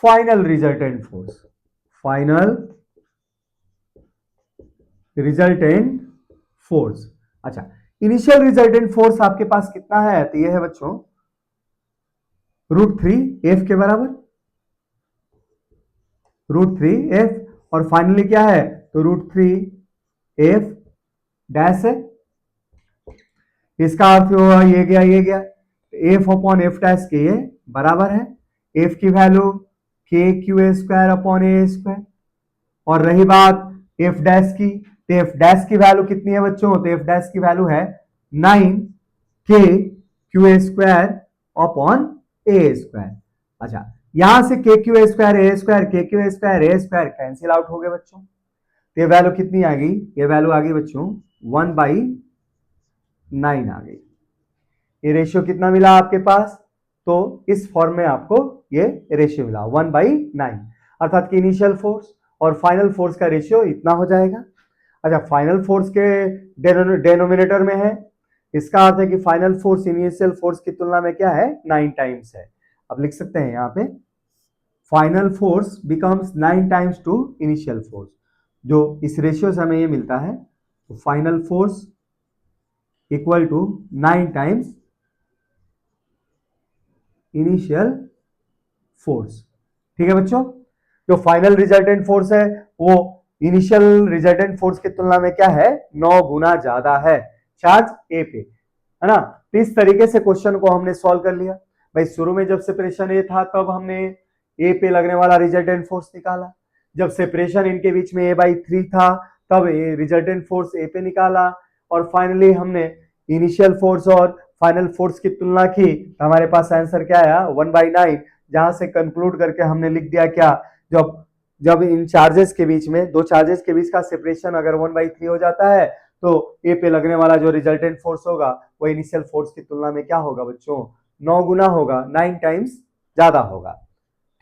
final resultant force, final resultant force. अच्छा, इनिशियल रिजल्टेंट फोर्स आपके पास कितना है, तो ये है बच्चों √3f के बराबर, √3f, और फाइनली क्या है, तो √3f' है, इसका अर्थ हुआ ये गया ये गया, f/f' के ये बराबर है, f की वैल्यू KQ²/a², और रही बात f' की, तो f' की वैल्यू कितनी है बच्चों, तो f' की वैल्यू है 9kQ²/a²। अच्छा, यहां से KQ²a² कैंसिल आउट हो गए बच्चों, तो ये वैल्यू कितनी आ गई, ये वैल्यू आ गई बच्चों 1/9 आ गई। ये रेशियो कितना मिला आपके पास, तो इस फॉर्म में आपको ये रेशियो मिला 1/9, अर्थात कि इनिशियल फोर्स और फाइनल फोर्स का रेशियो इतना हो जाएगा। अच्छा, फाइनल फोर्स के डेनोमिनेटर में है, इसका अर्थ है कि फाइनल फोर्स इनिशियल फोर्स की तुलना में क्या है, 9 टाइम्स है। अब लिख सकते हैं यहाँ पे final force becomes 9 times two initial force. जो इस रेशियो से हमें ये मिलता है, तो final force equal to 9 times initial force. ठीक है बच्चों, जो फाइनल रिजल्टेंट फोर्स है वो इनिशियल रिजल्टेंट फोर्स की तुलना में क्या है, 9 गुना ज्यादा है चार्ज ए पे, है ना। तो इस तरीके से क्वेश्चन को हमने सॉल्व कर लिया। भाई शुरू में जब सेपरेशन ए था तब हमने ए पे लगने वाला रिजल्टेंट फोर्स निकाला, जब सेपरेशन इनके बीच में A/3 था तब रिजल्टेंट फोर्स ए पे निकाला, और फाइनली हमने इनिशियल फोर्स और फाइनल फोर्स की तुलना की, तो हमारे पास आंसर क्या आया, 1/9। जहां से कंक्लूड करके हमने लिख दिया क्या, जब जब इन चार्जेस के बीच में, दो चार्जेस के बीच का सेपरेशन अगर 1/3 हो जाता है तो ए पे लगने वाला जो रिजल्टेंट फोर्स होगा वो इनिशियल फोर्स की तुलना में क्या होगा बच्चों, 9 गुना होगा, 9 टाइम्स ज्यादा होगा।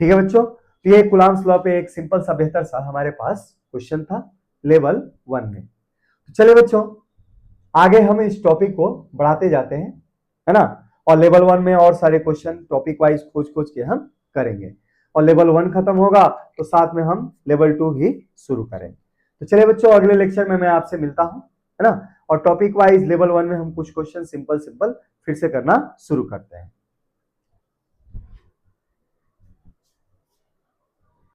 ठीक है बच्चों, तो ये कूलम्ब्स लॉ पे एक सिंपल सा बेहतर सा हमारे पास क्वेश्चन था लेवल 1 में। तो चलिए बच्चों, आगे हम इस टॉपिक को बढ़ाते जाते हैं, है ना, और लेवल 1 में और सारे क्वेश्चन टॉपिक वाइज खोज खोज के हम करेंगे, और लेवल 1 खत्म होगा तो साथ में हम लेवल 2 ही शुरू करें। तो चलिए बच्चों, अगले लेक्चर में मैं आपसे मिलता हूं, है ना, और टॉपिक वाइज लेवल 1 में हम कुछ क्वेश्चन सिंपल सिंपल फिर से करना शुरू करते हैं।